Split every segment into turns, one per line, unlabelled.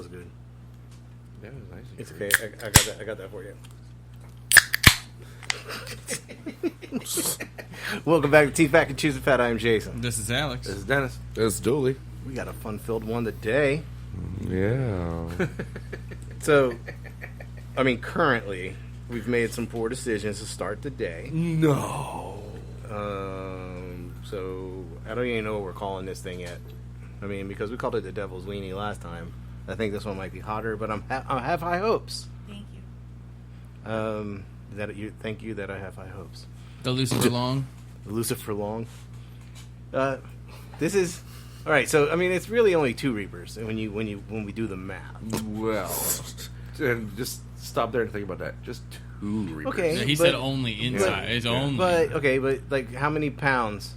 was good.
Yeah, it was nice.
It's okay. I got that for you. Welcome back to Teeth Back and Choose a Fat. I am Jason.
This is Alex.
This is Dennis. This is Dooley.
We got a fun-filled one today.
Yeah.
So, I mean, currently, we've made some poor decisions to start the day.
No.
So, I don't even know what we're calling this thing yet. I mean, because we called it the Devil's Weenie last time. I think this one might be hotter, but I have high hopes.
Thank you.
Thank you that I have high hopes.
The Lucifer Long.
Elusive for long. This is all right. So I mean, it's really only 2 Reapers when we do the math.
Well, and just stop there and think about that. Just 2 Reapers.
Okay.
Yeah, he said only inside. It's only.
But like, how many pounds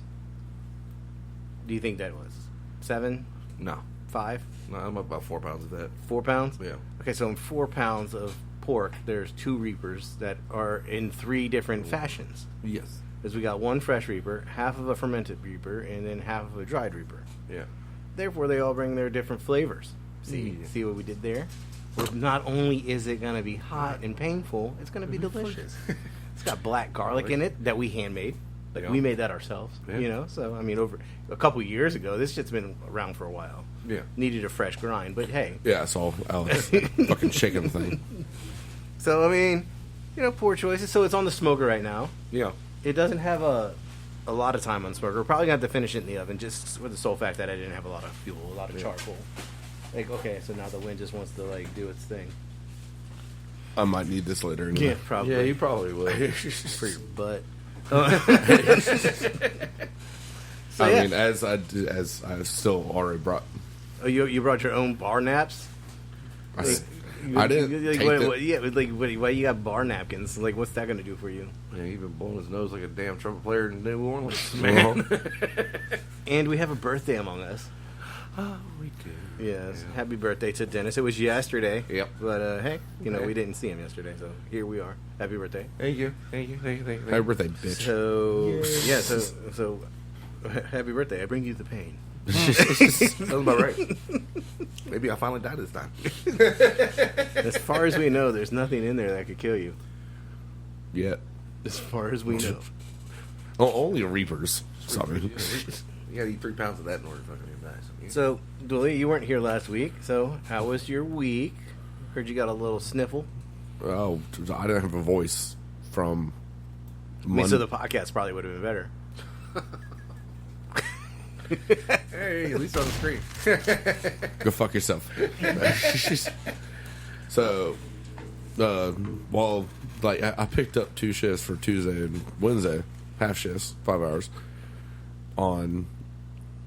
do you think that was? 7?
No.
5?
No, I'm about 4 pounds of that.
4 pounds?
Yeah.
Okay, so in 4 pounds of pork, there's 2 Reapers that are in 3 different fashions.
Yes.
Because we got 1 fresh Reaper, half of a fermented Reaper, and then half of a dried Reaper.
Yeah.
Therefore, they all bring their different flavors. See what we did there? Well, not only is it going to be hot and painful, it's going to be delicious. It's got black garlic in it that we handmade. Like, we made that ourselves, you know? So, I mean, over a couple years ago, this shit's been around for a while.
Yeah.
Needed a fresh grind, but hey.
Yeah, I saw Alex fucking shaking the thing.
So, I mean, you know, poor choices. So, it's on the smoker right now.
Yeah.
It doesn't have a lot of time on smoker. We're probably going to have to finish it in the oven just for the sole fact that I didn't have a lot of fuel, a lot of charcoal. Like, okay, so now the wind just wants to, like, do its thing.
I might need this later. Anyway.
Yeah, probably.
Yeah, you probably will.
For your butt.
I mean, as I still already brought.
Oh, you brought your own bar naps?
I didn't.
Like,
take
why you got bar napkins? Like, what's that going to do for you?
Yeah, he's been blowing his nose like a damn trumpet player in New Orleans, man.
And we have a birthday among us.
Oh, we do.
Yes. Yeah. Happy birthday to Dennis. It was yesterday.
Yep.
But, hey, you know, we didn't see him yesterday, so here we are. Happy birthday.
Thank you. Happy birthday, bitch.
So, yeah, so happy birthday. I bring you the pain.
That was about right. Maybe I finally died this time.
As far as we know, there's nothing in there that could kill you.
Yeah.
As far as we know.
Oh, only Reapers. Sorry.
You gotta eat 3 pounds of that in order to fucking die.
So, Dooley, you weren't here last week, so how was your week? Heard you got a little sniffle.
Oh, I didn't have a voice from
So the podcast probably would have been better.
Hey, at least on the screen.
Go fuck yourself. So, well, like I picked up 2 shifts for Tuesday and Wednesday, half shifts, 5 hours, on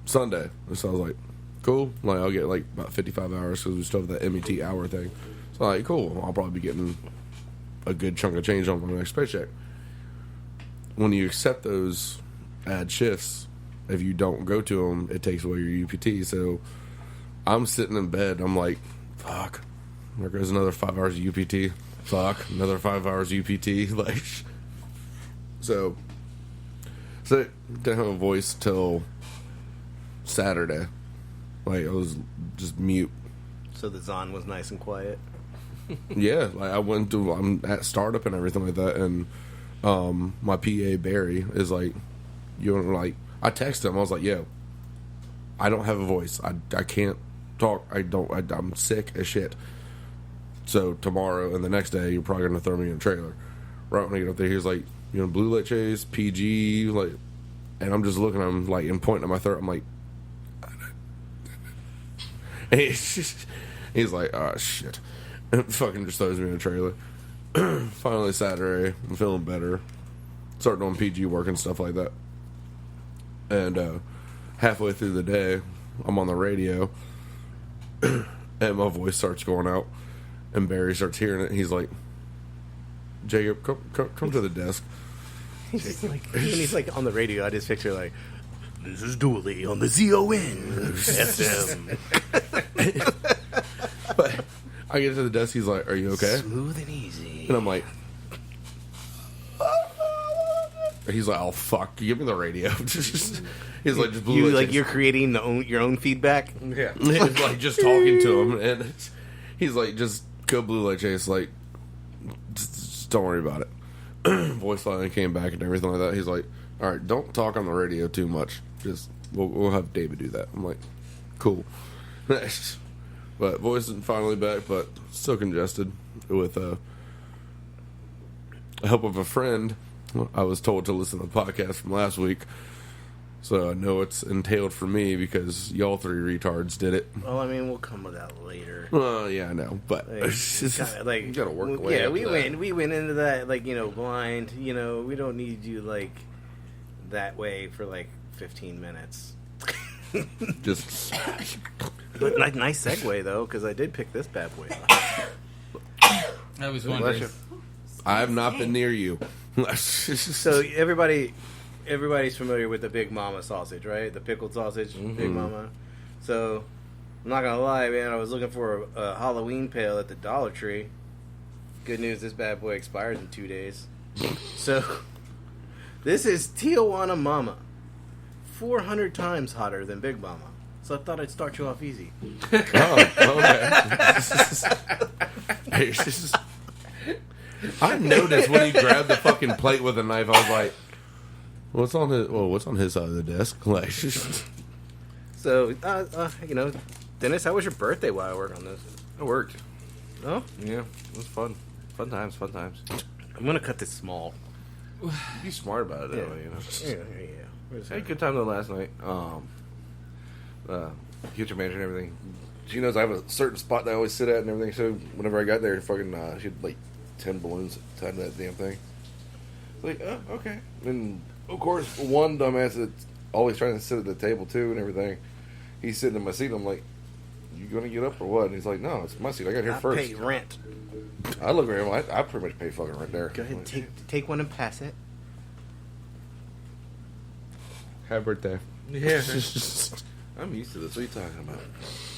Sunday. And so I was like, cool. Like I'll get like about 55 hours because we still have that MET hour thing. So I'm like, cool. I'll probably be getting a good chunk of change on my next paycheck. When you accept those add shifts, if you don't go to them, it takes away your UPT. So I'm sitting in bed. I'm like, fuck. There goes another 5 hours of UPT. Fuck. Another 5 hours UPT. Like, so didn't have a voice till Saturday. Like, I was just mute.
So the Zon was nice and quiet.
Yeah, like I'm at startup and everything like that, and my PA Barry is like, I texted him. I was like, yo, I don't have a voice. I can't talk. I'm sick as shit. So tomorrow and the next day, you're probably gonna throw me in a trailer. Right when I get up there, he's like, you know, blue leches, PG, like, and I'm just looking at him like and pointing at my throat. I'm like, and he's like, oh shit, and fucking just throws me in a trailer. Finally Saturday, I'm feeling better. Start doing PG work and stuff like that. And halfway through the day, I'm on the radio, and my voice starts going out, and Barry starts hearing it. And he's like, "Jacob, come to the desk."
He's like, when he's like on the radio, I just picture like, "This is Dooley on the ZON FM."
But I get to the desk. He's like, "Are you okay?"
Smooth and easy.
And I'm like, he's like, "Oh fuck, give me the radio." He's like, just
you're creating your own feedback.
Yeah, it's like just talking to him, and He's like, just go blue light chase. Like, just don't worry about it. Voice line came back and everything like that. He's like, all right, don't talk on the radio too much. Just we'll have David do that. I'm like, cool. But voice is finally back, but still congested with help of a friend. I was told to listen to the podcast from last week, so I know it's entailed for me because y'all three retards did it.
Well, I mean, we'll come with that later.
Well, yeah, I know, but
It's kinda like
You gotta work the way
yeah,
up to that.
we went into that like blind. We don't need you like that way for like 15 minutes.
just
But nice segue though, because I did pick this bad boy up.
I was
Bless
wondering.
you.
I have not been near you.
So everybody's familiar with the Big Mama sausage, right? The pickled sausage, Big Mama. So I'm not gonna lie, man. I was looking for a Halloween pail at the Dollar Tree. Good news, this bad boy expires in 2 days. So this is Tijuana Mama, 400 times hotter than Big Mama. So I thought I'd start you off easy.
Okay. I noticed when he grabbed the fucking plate with a knife, I was like, what's on his side of the desk? Like,
So, Dennis, how was your birthday while I work on this?
It worked.
Oh,
Yeah, it was fun. Fun times.
I'm gonna cut this small.
Be smart about it, that way,
Yeah.
Hey, good time though last night. Future manager and everything. She knows I have a certain spot that I always sit at and everything. So whenever I got there, fucking, she had like 10 balloons tied to that damn thing. Like, oh, okay. And of course, one dumbass that's always trying to sit at the table too and everything. He's sitting in my seat. I'm like, "You gonna get up or what?" And he's like, "No, it's my seat. I got here
I
first."
pay rent.
I look at him. I pretty much pay fucking rent there.
Go ahead,
Like,
take one and pass it.
happy birthday.
Yeah. I'm used to this. What are you talking about?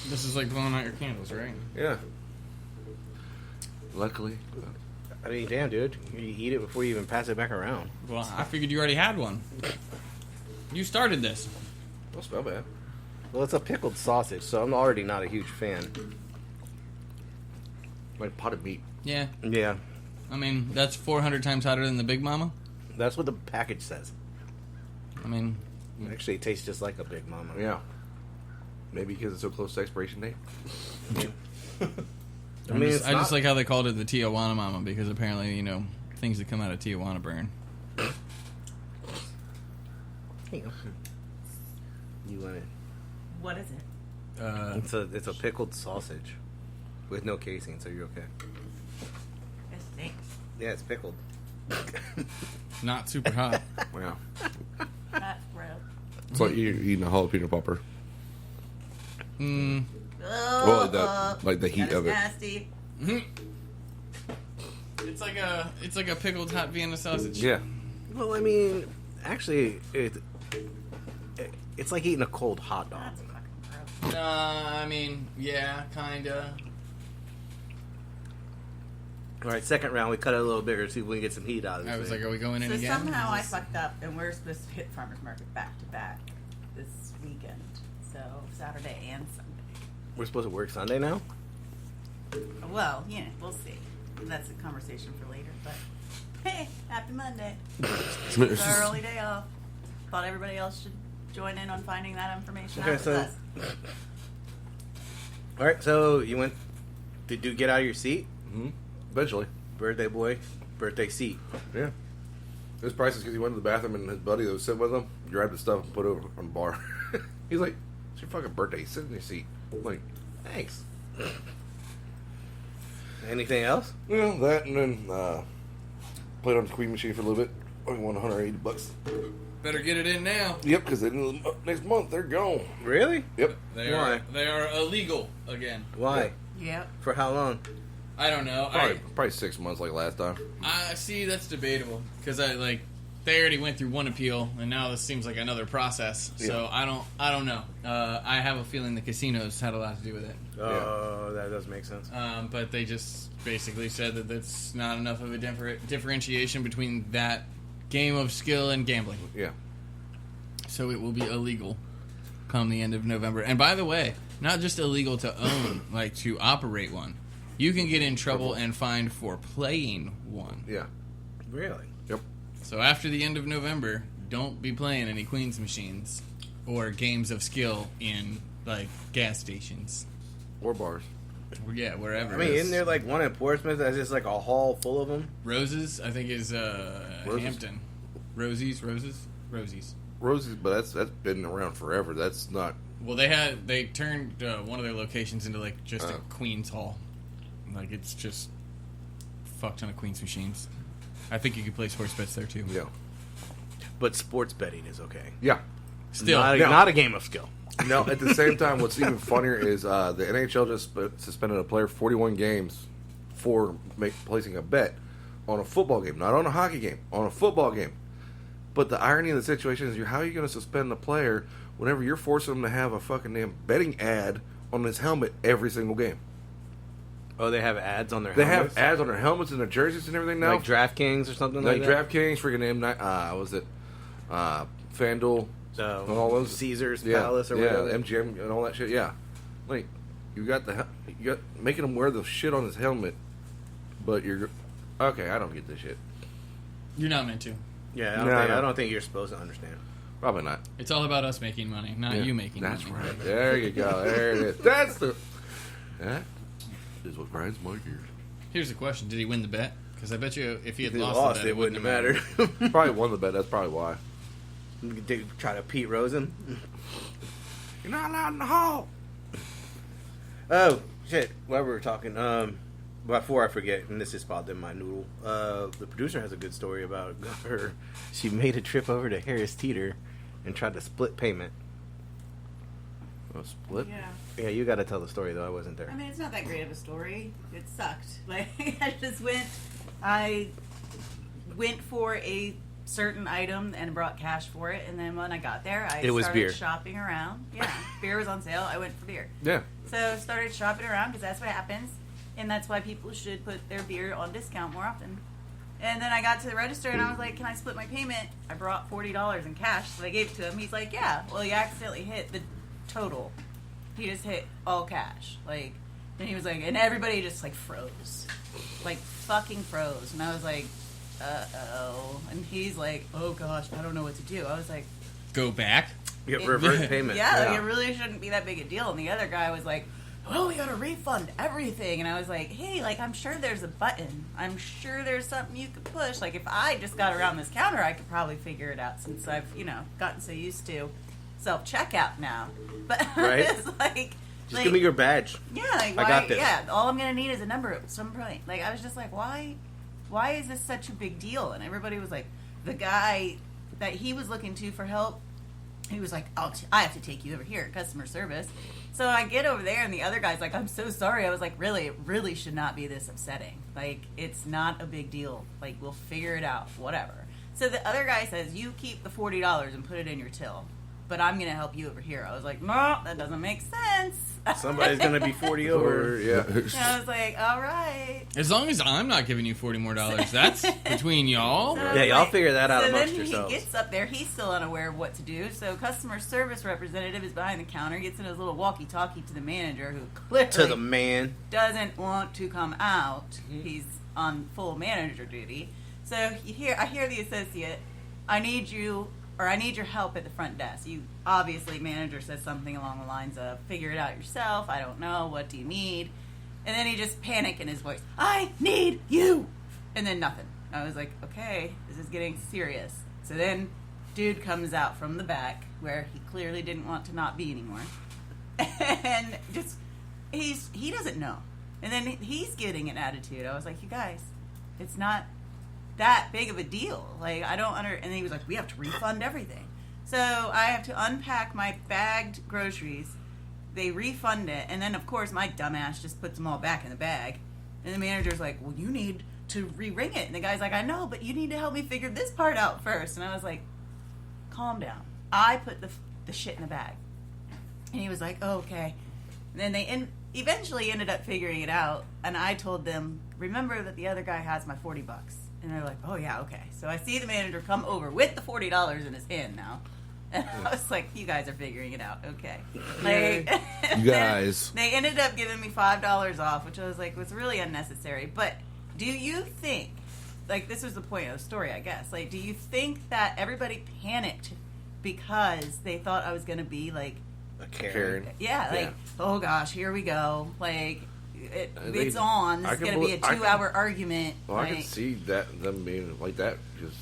This is like blowing out your candles, right?
Yeah. Luckily.
I mean, damn, dude, you eat it before you even pass it back around.
Well, I figured you already had one. You started this.
Don't smell bad.
Well, it's a pickled sausage, so I'm already not a huge fan.
Like potted meat.
Yeah.
Yeah,
I mean, that's 400 times hotter than the Big Mama.
that's what the package says.
I mean,
Actually, it tastes just like a Big Mama.
Yeah. Maybe because it's so close to expiration date.
I mean,
I just like how they called it the Tijuana Mama because apparently, things that come out of Tijuana burn.
You want it?
What is it?
It's a pickled sausage with no casing, so you're okay.
It stinks.
Yeah, it's pickled.
Not super hot.
Yeah.
That's gross.
It's like you're eating a jalapeno popper.
Mm,
Well, like the heat
that is
of it.
nasty.
it's like a pickled hot Vienna sausage.
Yeah.
Well, I mean, actually, it's like eating a cold hot dog.
That's fucking gross.
I mean, yeah, kinda.
All right, second round, we cut it a little bigger, see if we can get some heat out of it.
I was like, are we going in
So
again?
somehow I fucked up, and we're supposed to hit farmers market back to back this weekend. So Saturday and Sunday.
We're supposed to work Sunday now?
Well, we'll see. That's a conversation for later. But hey, happy Monday! It's our early day off. Thought everybody else should join in on finding that information
Okay,
out with
so-
us.
All right, so did you get out of your seat?
Mm-hmm. Eventually.
Birthday boy, birthday seat.
Yeah. His price is because he went to the bathroom and his buddy that was sitting with him grabbed his stuff and put it over on the bar. He's like, "It's your fucking birthday. Sit in your seat." I'm like, "Thanks."
Anything else?
Well, that and then played on the Queen machine for a little bit. I won $180.
Better get it in now.
Yep, because next month they're gone.
Really?
Yep.
They
Why?
are illegal again.
Why?
Yep.
For how long?
I don't know.
Probably 6 months like last time.
I see that's debatable because they already went through one appeal and now this seems like another process. So I don't know. I have a feeling the casinos had a lot to do with it.
Oh, that does make sense.
But they just basically said that that's not enough of a differentiation between that game of skill and gambling.
Yeah.
So it will be illegal come the end of November. And by the way, not just illegal to own, like to operate one. you can get in trouble and fined for playing one.
Yeah.
Really?
Yep.
So after the end of November, don't be playing any Queens machines or games of skill in, like, gas stations.
Or bars.
Or, yeah, wherever.
I mean,
it is.
isn't there like one in Portsmouth that's just like a hall full of them?
Roses, I think, is
Roses?
Hampton. Rosie's.
Rosie's, but that's been around forever. That's not.
Well, they turned one of their locations into like just a Queens Hall. Like it's just fuck ton of Queens machines. I think you could play sports bets there too.
Yeah.
But sports betting is okay.
Yeah.
Still,
Not a game of skill.
No, at the same time, what's even funnier is the NHL just suspended a player 41 games for placing a bet on a football game, not on a hockey game, on a football game. But the irony of the situation is, how are you going to suspend a player whenever you're forcing them to have a fucking damn betting ad on his helmet every single game?
Oh, they have ads on their
They
helmets?
have ads on their helmets and their jerseys and everything now.
Like DraftKings or something like that?
DraftKings, freaking was it FanDuel, and all those
Caesars Palace or whatever.
MGM and all that shit. Yeah, like you got making him wear the shit on his helmet, but you're okay. I don't get this shit.
you're not meant to.
Yeah, I don't think you're supposed to understand.
Probably not.
It's all about us making money, not you making
That's
money.
right. There you go. There it is. That is what grinds my gears.
Here's the question: did he win the bet? Because I bet you, if he had
If they
lost the bet,
it wouldn't have mattered.
Probably won the bet. That's probably why.
They try to Pete Rose him.
You're not allowed in the hall.
Oh, shit. While we were talking, before I forget, and this just popped in my noodle, the producer has a good story about her. She made a trip over to Harris Teeter and tried to split payment.
A split?
Yeah.
Yeah, you got to tell the story, though. I wasn't there.
I mean, it's not that great of a story. It sucked. Like, I went for a certain item and brought cash for it, and then when I got there, I
It was
started
beer.
shopping around. Yeah, beer was on sale. I went for beer.
Yeah.
So started shopping around because that's what happens, and that's why people should put their beer on discount more often. And then I got to the register and I was like, "Can I split my payment?" I brought $40 in cash, so I gave it to him. He's like, "Yeah." Well, you accidentally hit the total. He just hit all cash, like, and he was like, and everybody just like froze, like fucking froze, and I was like, "Uh-oh," and he's like, "Oh gosh, I don't know what to do." I was like,
Go back.
Get reverse payment.
yeah, like, it really shouldn't be that big a deal. And the other guy was like, "Oh, we gotta refund everything." And I was like, "Hey, like, I'm sure there's a button. I'm sure there's something you could push. Like, if I just got around this counter, I could probably figure it out since I've, gotten so used to self-checkout now." But
Right.
it's like...
Just give me your badge.
Yeah, like, why,
I got this.
Yeah, all I'm gonna need is a number at some point. Like, I was just like, why is this such a big deal? And everybody was like, the guy that he was looking to for help, he was like, I have to take you over here, customer service. So I get over there, and the other guy's like, "I'm so sorry." I was like, really, it really should not be this upsetting. Like, it's not a big deal. Like, we'll figure it out, whatever. So the other guy says, "You keep the $40 and put it in your till, but I'm going to help you over here." I was like, "No, that doesn't make sense."
Somebody's going to be 40 over.
Yeah.
And I was like, "All right."
As long as I'm not giving you $40 more, that's between y'all.
So I was
Yeah, y'all
like-
figure that out
so
amongst
then
yourselves.
he gets up there. He's still unaware of what to do. So customer service representative is behind the counter, gets in his little walkie-talkie to the manager, who clearly
To the man.
doesn't want to come out. He's on full manager duty. So I hear the associate, "I need you, or I need your help at the front desk." You obviously, manager says something along the lines of, "Figure it out yourself. I don't know. What do you need?" And then he just panicked in his voice, "I need you," and then nothing. I was like, okay, this is getting serious. So then, dude comes out from the back where he clearly didn't want to not be anymore, and just he doesn't know. And then he's getting an attitude. I was like, "You guys, it's not that big of a deal. Like, I don't And he was like, "We have to refund everything." So I have to unpack my bagged groceries. They refund it, and then of course my dumbass just puts them all back in the bag. And the manager's like, "Well, you need to re-ring it." And the guy's like, "I know, but you need to help me figure this part out first." And I was like, "Calm down. I put the shit in the bag." And he was like, "Oh, okay." And then they eventually ended up figuring it out, and I told them, "Remember that the other guy has my $40. And they're like, "Oh yeah, okay." So I see the manager come over with the $40 in his hand now, And I was like, you guys are figuring it out, okay? Like,
You guys.
They ended up giving me $5 off, which I was like, was really unnecessary. But do you think, like, this was the point of the story, I guess. Like, do you think that everybody panicked because they thought I was going to be, like...
A Karen.
Yeah, like,
Yeah.
oh gosh, here we go. Like, it's on. This
I
is
can
going to be a
believe-
2-hour argument.
Well,
like,
I can see them being like that because,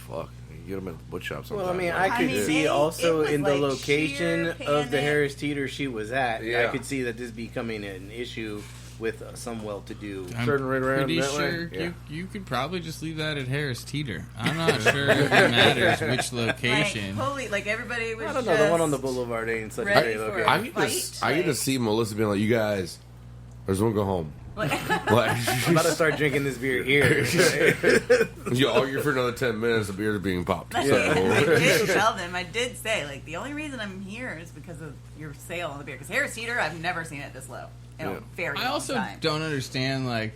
fuck, you get them at the wood shop sometimes.
Well, I mean,
like,
I could see
it
also
was
in the
like
location
sheer
of the
panic.
Harris Teeter she was at, I
Yeah.
could see that this becoming an issue with some well-to-do.
I'm
Turn right around
pretty
that way?
sure
Yeah.
you could probably just leave that at Harris Teeter. I'm not sure if it matters which location.
Like, holy, like, everybody was
I don't know, the one on the
just
boulevard ain't such a
ready
great
for
location.
I get to,
Fight,
I get to
like-
see Melissa being like, you guys, I just want to go home.
Like,
Like,
I'm about to start drinking this beer here.
you argue for another 10 minutes, the beer is being popped.
I
So,
did tell them, I did say, like, the only reason I'm here is because of your sale on the beer. Because Harris Teeter, I've never seen it this low in a
Yeah.
very
I
long
also
time.
don't understand, like,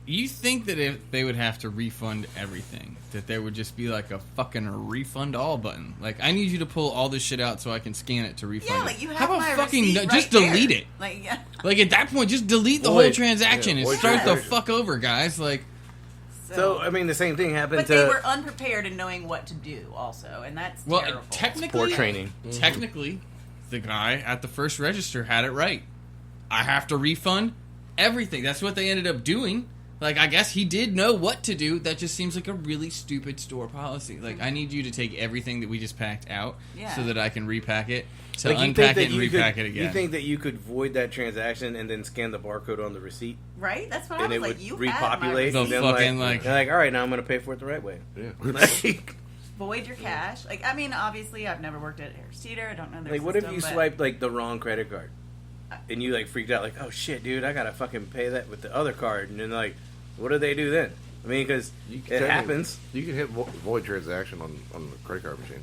you think that if they would have to refund everything, that there would just be like a fucking refund all button. Like, I need you to pull all this shit out so I can scan it to refund
Yeah,
it.
like, you have
How about
my
fucking
receipt
just
right
delete
there.
it?
Like, yeah.
Like, at that point, just delete the
Void.
whole transaction
Yeah,
and
void
start the
transaction.
fuck over, guys. Like,
So, I mean, the same thing happened
But
to...
they were unprepared in knowing what to do, also, and that's
well,
terrible.
technically,
Poor training.
Technically, the guy at the first register had it right. I have to refund everything. That's what they ended up doing. Like, I guess he did know what to do. That just seems like a really stupid store policy. Like, I need you to take everything that we just packed out
Yeah.
so that I can repack it, to
Like, you
unpack
think
it and
that you
repack
could,
it again.
You think that you could void that transaction and then scan the barcode on the receipt?
Right? That's what I
And
was
it
like,
would
you
repopulate?
The
And then,
fucking, like-
they're like, all right, now I'm going to pay for it the right way.
Yeah.
Like,
void your cash. Like, I mean, obviously, I've never worked at Harris Teeter. I don't know their
like, what if
system,
you
but-
swiped, like, the wrong credit card? And you, like, freaked out, like, oh, shit, dude, I got to fucking pay that with the other card. And then, like, what do they do then? I mean, because
You
it
can-
happens.
You can hit void transaction on the credit card machine.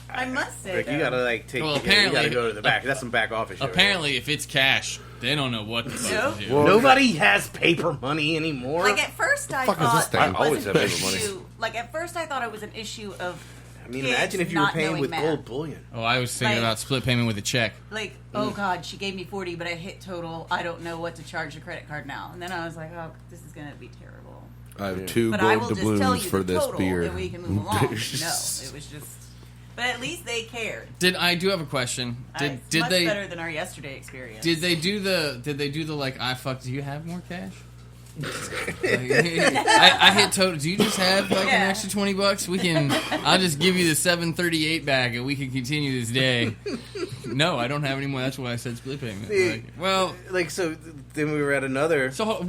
I must say,
Like, you
though,
got to, like, take...
Well,
you got to
apparently-
go to the back. That's some back office shit.
Apparently, if it's cash, they don't know what the fuck to do.
Well,
Nobody has paper money anymore.
like, at first I
Fuck is
thought
this thing?
it
I
was
always
an
have paper money.
issue. Like, at first I thought it was an issue of
I mean,
kids
imagine if you were
not
paying
knowing
with
math.
gold bullion.
Oh, I was thinking
Like-
about split payment with a check.
Like, oh God, she gave me 40, but I hit total. I don't know what to charge the credit card now. And then I was like, oh, this is going to be terrible.
I have 2
But I
gold
will just tell
doubloons
you
for
the
this
total,
beer.
and we can move along. No, it was just. But at least they cared.
I do have a question.
It's
Did
much
they
better than our yesterday experience.
Did they do the like I fucked? Do you have more cash? I hit total. Do you just have like an
Yeah.
extra $20? We can. I'll just give you the 738 bag, and we can continue this day. No, I don't have any more. That's why I said split payment.
See,
Like, well,
Like, so then we were at another
so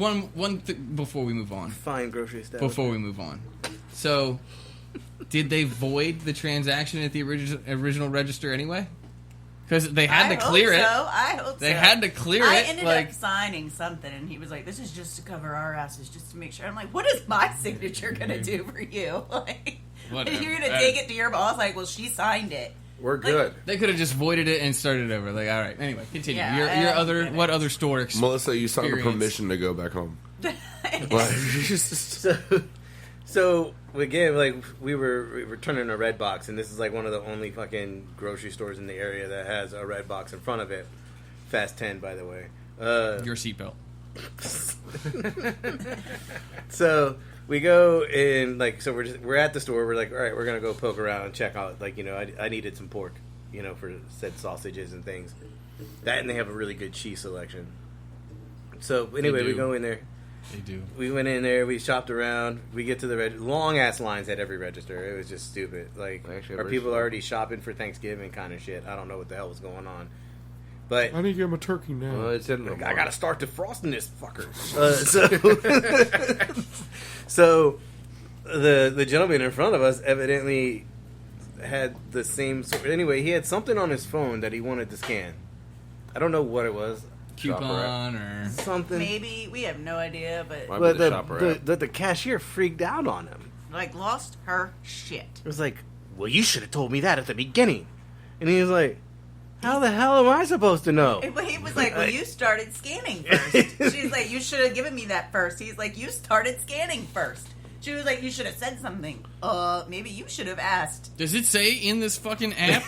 before we move on.
fine grocery establishment.
Before we move on, so did they void the transaction at the original register anyway? Because they had to clear it.
I hope so.
They had to clear
I
it.
ended
Like,
up signing something, and he was like, "This is just to cover our asses, just to make sure." I'm like, "What is my signature gonna do for you? Like,
Whatever.
if you're gonna take it to your boss, like, well, she signed it."
We're good.
they could have just voided it and started over. Like, all right. Anyway, continue.
Yeah,
your
I
other
get it.
what other store?
Melissa, you signed a
Experience.
permission to go back home.
So again, like we were turning a red box, and this is like one of the only fucking grocery stores in the area that has a red box in front of it. Fast 10, by the way.
Your seatbelt.
So we go in, like, so we're at the store. We're like, all right, we're gonna go poke around and check out. Like, you know, I needed some pork, you know, for said sausages and things. That, and they have a really good cheese selection. So anyway,
They
we
do.
go in there.
They do.
We went in there. We shopped around. We get to the long ass lines at every register. It was just stupid. Like,
Actually,
are
very
people
slow.
already shopping for Thanksgiving kind of shit? I don't know what the hell was going on. But
I need to get him a turkey now.
Well, it's in the
I gotta start defrosting this fucker. So the gentleman in front of us evidently had the same sort. Anyway, he had something on his phone that he wanted to scan. I don't know what it was.
Coupon or
Something.
Maybe we have no idea, but
Might be
But
the shopper app.
the cashier freaked out on him.
like lost her shit.
It was like, well, you should have told me that at the beginning. And he was like, how the hell am I supposed to know?
He was like, "Well, you started scanning first." She's like, "You should have given me that first." He's like, "You started scanning first." She was like, you should have said something. Maybe you should have asked.
Does it say in this fucking app,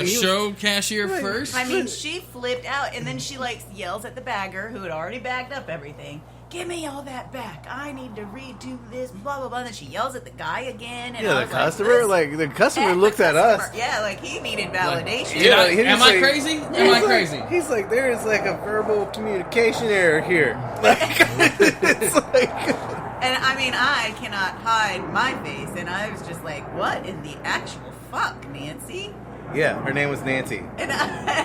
show cashier first?
I mean, she flipped out, and then she, like, yells at the bagger, who had already bagged up everything. Give me all that back. I need to redo this, blah, blah, blah. And then she yells at the guy again. And
Yeah,
I
the
was
customer,
like,
the customer looked at us.
Yeah, like, he needed validation.
Yeah,
Am I crazy? Am I crazy?
He's like, there is like a verbal communication error here. Like, it's like...
And I mean, I cannot hide my face, and I was just like, "What in the actual fuck, Nancy?"
Yeah, her name was Nancy.
And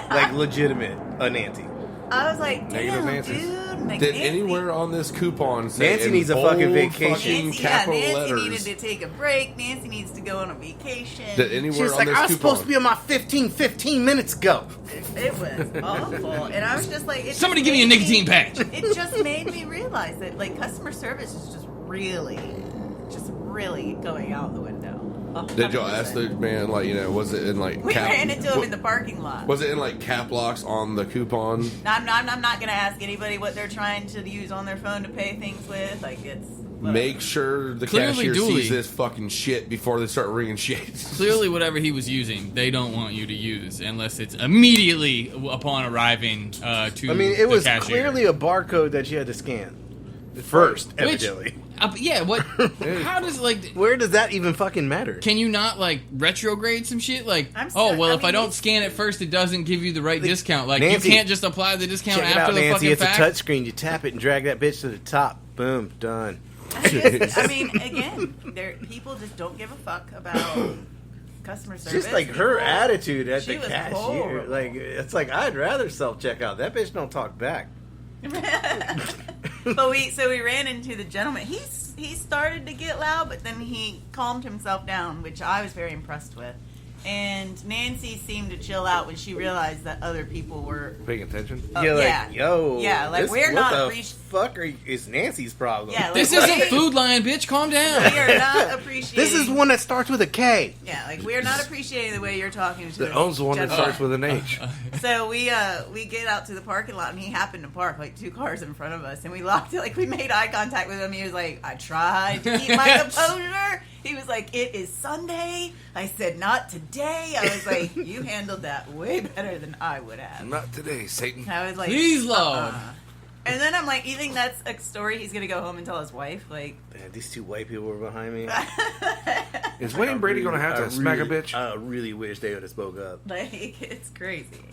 Like legitimate, a Nancy.
I was like,
Negative
"Damn,
Nancy's.
dude." Like,
Did
Nancy,
anywhere on this coupon say
Nancy
in
needs a fucking
bold
vacation.
fucking capital
Nancy
letters?
needed to take a break. Nancy needs to go on a vacation.
Did anywhere
She was
on
like,
this
I was
coupon?
supposed to be on my 15 minutes ago.
It was awful, and I was just like,
Somebody give me a nicotine patch.
It just made me realize that like customer service is just really going out the window.
Did y'all ask the man, like, was it in like
We ran into him in the parking lot.
Was it in like cap locks on the coupon?
I'm not going to ask anybody what they're trying to use on their phone to pay things with. Like, it's... whatever.
Make sure the
Clearly
cashier
Dooley.
sees this fucking shit before they start ringing shit.
Clearly, whatever he was using, they don't want you to use unless it's immediately upon arriving to
I mean, it
the
was
cashier.
clearly a barcode that you had to scan first, evidently.
Yeah, what? How does, like...
Where does that even fucking matter?
Can you not, like, retrograde some shit? Like,
I'm
if
mean,
I don't scan it first, it doesn't give you the right discount. Like,
Nancy,
you can't just apply the discount
Check it
after
out,
the
Nancy.
fucking
It's
fact.
a touch screen. You tap it and drag that bitch to the top. Boom, done.
I mean, again, people just don't give a fuck about customer service.
Just like her attitude at
She
the
was
cashier.
horrible.
Like, it's like, I'd rather self-checkout. That bitch don't talk back.
But we ran into the gentleman. He started to get loud, but then he calmed himself down, which I was very impressed with. And Nancy seemed to chill out when she realized that other people were.
Paying attention?
You're like,
yeah.
yo.
Yeah, like,
this,
we're
what
not
the fuck is Nancy's problem?
Yeah, like,
This isn't Food Lion, bitch. Calm down.
We are not appreciating.
This is one that starts with a K.
Yeah, like we are not appreciating the way you're talking to
The owns the one that
gentleman.
starts with an H.
So we get out to the parking lot, and he happened to park like 2 cars in front of us, and we locked it. Like, we made eye contact with him. He was like, I tried to keep my composure. He was like, it is Sunday. I said, not today. I was like, you handled that way better than I would have.
Not today, Satan.
I was like,
Please, Lord.
And then I'm like, you think that's a story he's gonna go home and tell his wife? Like,
Man, these 2 white people were behind me.
Is Wayne Brady going to have to smack a bitch?
I really wish they would have spoke up.
like it's crazy.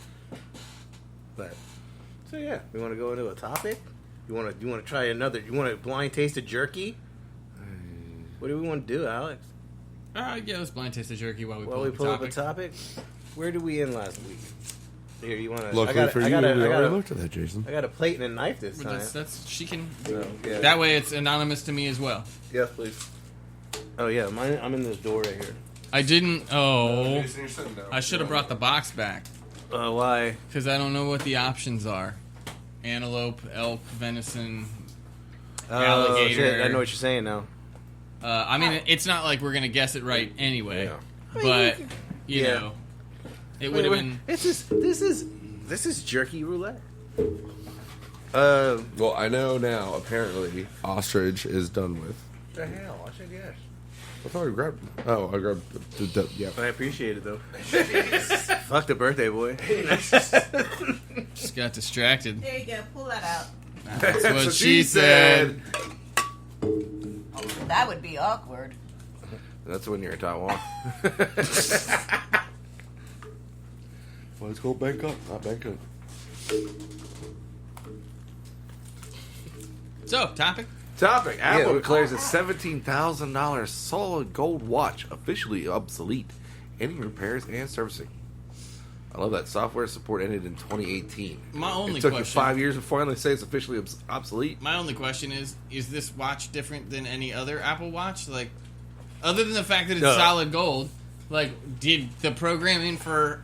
But so yeah, we want to go into a topic. You want to try another? You want a blind taste of jerky? What do we want to do, Alex?
Yeah, let's blind taste the jerky while we
While
pull,
we
up,
pull
a
up a
topic.
topic, where did we end last week? Here, you want to?
Luckily for you, we already looked at that, Jason.
I got a plate and a knife this time.
That's she can.
So, yeah.
That way, it's anonymous to me as well.
Yes, please. Oh yeah, mine. I'm in this door right here.
I didn't. Oh, I should have brought the box back
Why?
because I don't know what the options are. Antelope, elk, venison, alligator.
Shit, I know what you're saying now.
I mean, it's not like we're gonna guess it right anyway.
Yeah.
But you
Yeah.
know, it would have been.
This is jerky roulette.
Well, I know now. Apparently, ostrich is done with.
The hell? I should guess.
I thought I grabbed. Oh, I grabbed. Yeah.
I appreciate it though. Fuck the birthday boy.
Just got distracted.
There you go. Pull that out.
That's what she said.
Oh, that would be awkward.
That's when you're in Taiwan. Well, it's called Bangkok, not Bangkok.
So, topic.
Topic. Apple
Yeah.
declares its $17,000 solid gold watch officially obsolete. Any repairs and servicing. I love that. Software support ended in 2018.
My only
It took
question.
you 5 years before finally say it's officially obsolete.
My only question is this watch different than any other Apple Watch? Like, other than the fact that it's
No.
solid gold, like, did the programming for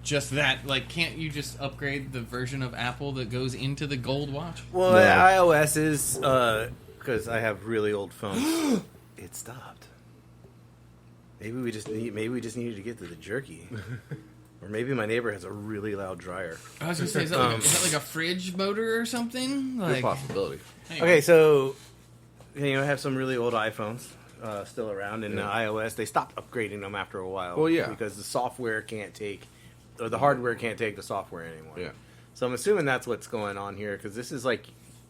just that, like, can't you just upgrade the version of Apple that goes into the gold watch?
Well,
No.
iOS is because I have really old phones. It stopped. Maybe we just needed to get to the jerky, or maybe my neighbor has a really loud dryer.
I was gonna say, is that like a fridge motor or something?
Good
Like,
possibility.
anyway.
Okay, so I have some really old iPhones, still around in
Yeah.
iOS. They stopped upgrading them after a while.
Well, yeah.
because the software can't take, or the hardware can't take the software anymore.
Yeah.
So I'm assuming that's what's going on here because this is like,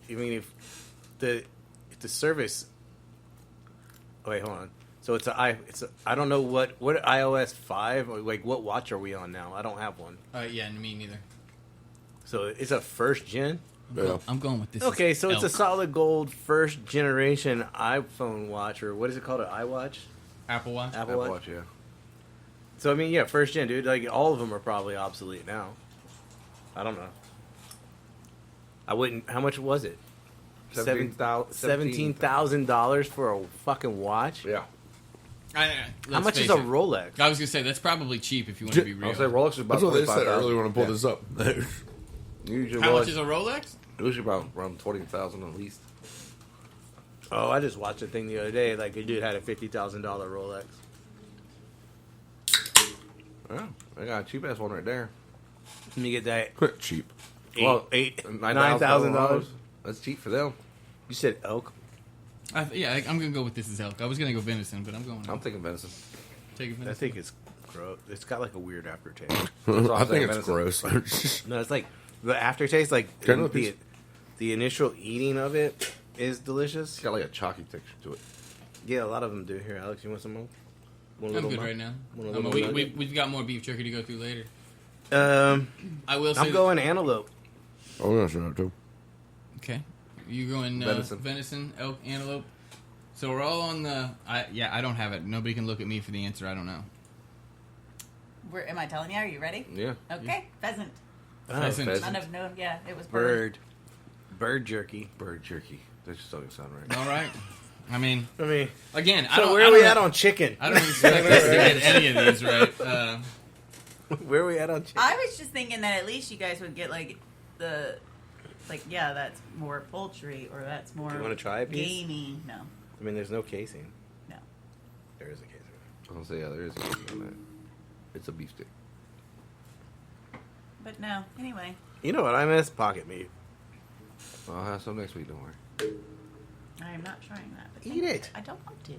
I mean, if the service. Oh, wait, hold on. So I don't know what iOS 5 or like what watch are we on now? I don't have one.
Yeah, me neither.
So it's a first gen.
Yeah.
I'm going with this.
Okay, so it's a
elk.
solid gold first generation iPhone watch, or what is it called? An iWatch?
Apple Watch.
Apple Watch?
Watch, yeah.
So I mean, yeah, first gen, dude. Like all of them are probably obsolete now. I don't know. I wouldn't. How much was it? $17,000 for a fucking watch.
Yeah.
How much is a Rolex?
I was gonna say that's probably cheap if you want to be real.
I'll say Rolex is about
That's what they said
25,000.
earlier when I pulled
Yeah.
this up.
Usually
How
Rolex,
much is a Rolex?
usually about around 20,000 at least.
Oh, I just watched a thing the other day. Like a dude had a $50,000 Rolex.
Yeah, I got a cheap ass one right there.
Let me get that.
Cheap.
$9,000.
That's cheap for them.
You said elk.
I'm gonna go with this as elk. I was gonna go venison, but I'm going.
I'm thinking venison.
Take a venison.
I think it's gross. It's got like a weird aftertaste.
I think it's
venison.
gross.
No, it's like the aftertaste, like
Kind of
the initial eating of it is delicious.
It's got like a chalky texture to it.
Yeah, a lot of them do. Here, Alex, you want some more? One
I'm
little
good
more?
right now.
One
I
little
mean,
nugget?
we've got more beef jerky to go through later.
I
will say
I'm going antelope.
Oh, no, sure, too.
Okay. You going venison, elk, antelope. So we're all on the. I don't have it. Nobody can look at me for the answer. I don't know.
Am I telling you? Are you ready?
Yeah.
Okay. Pheasant.
Pheasant.
pheasant.
None of no. Yeah, it was bird.
Bird jerky.
Bird jerky. That just doesn't sound right.
All right. I mean, again, I
So
don't.
where
I
are
don't
we
know-
at on chicken?
I don't expect us to get any of these right.
Where are we at on chicken?
I was just thinking that at least you guys would get like the, yeah, that's more poultry or that's more.
You wanna try a piece?
Gamey. No.
I mean, there's no casing.
No.
There is a casing.
I was gonna say, yeah, there is a casing on that. It's a beef stick.
But no. Anyway.
You know what? I miss pocket meat.
I'll have some next week, don't worry.
I am not trying that. But
Eat
thank you.
it.
I don't want to.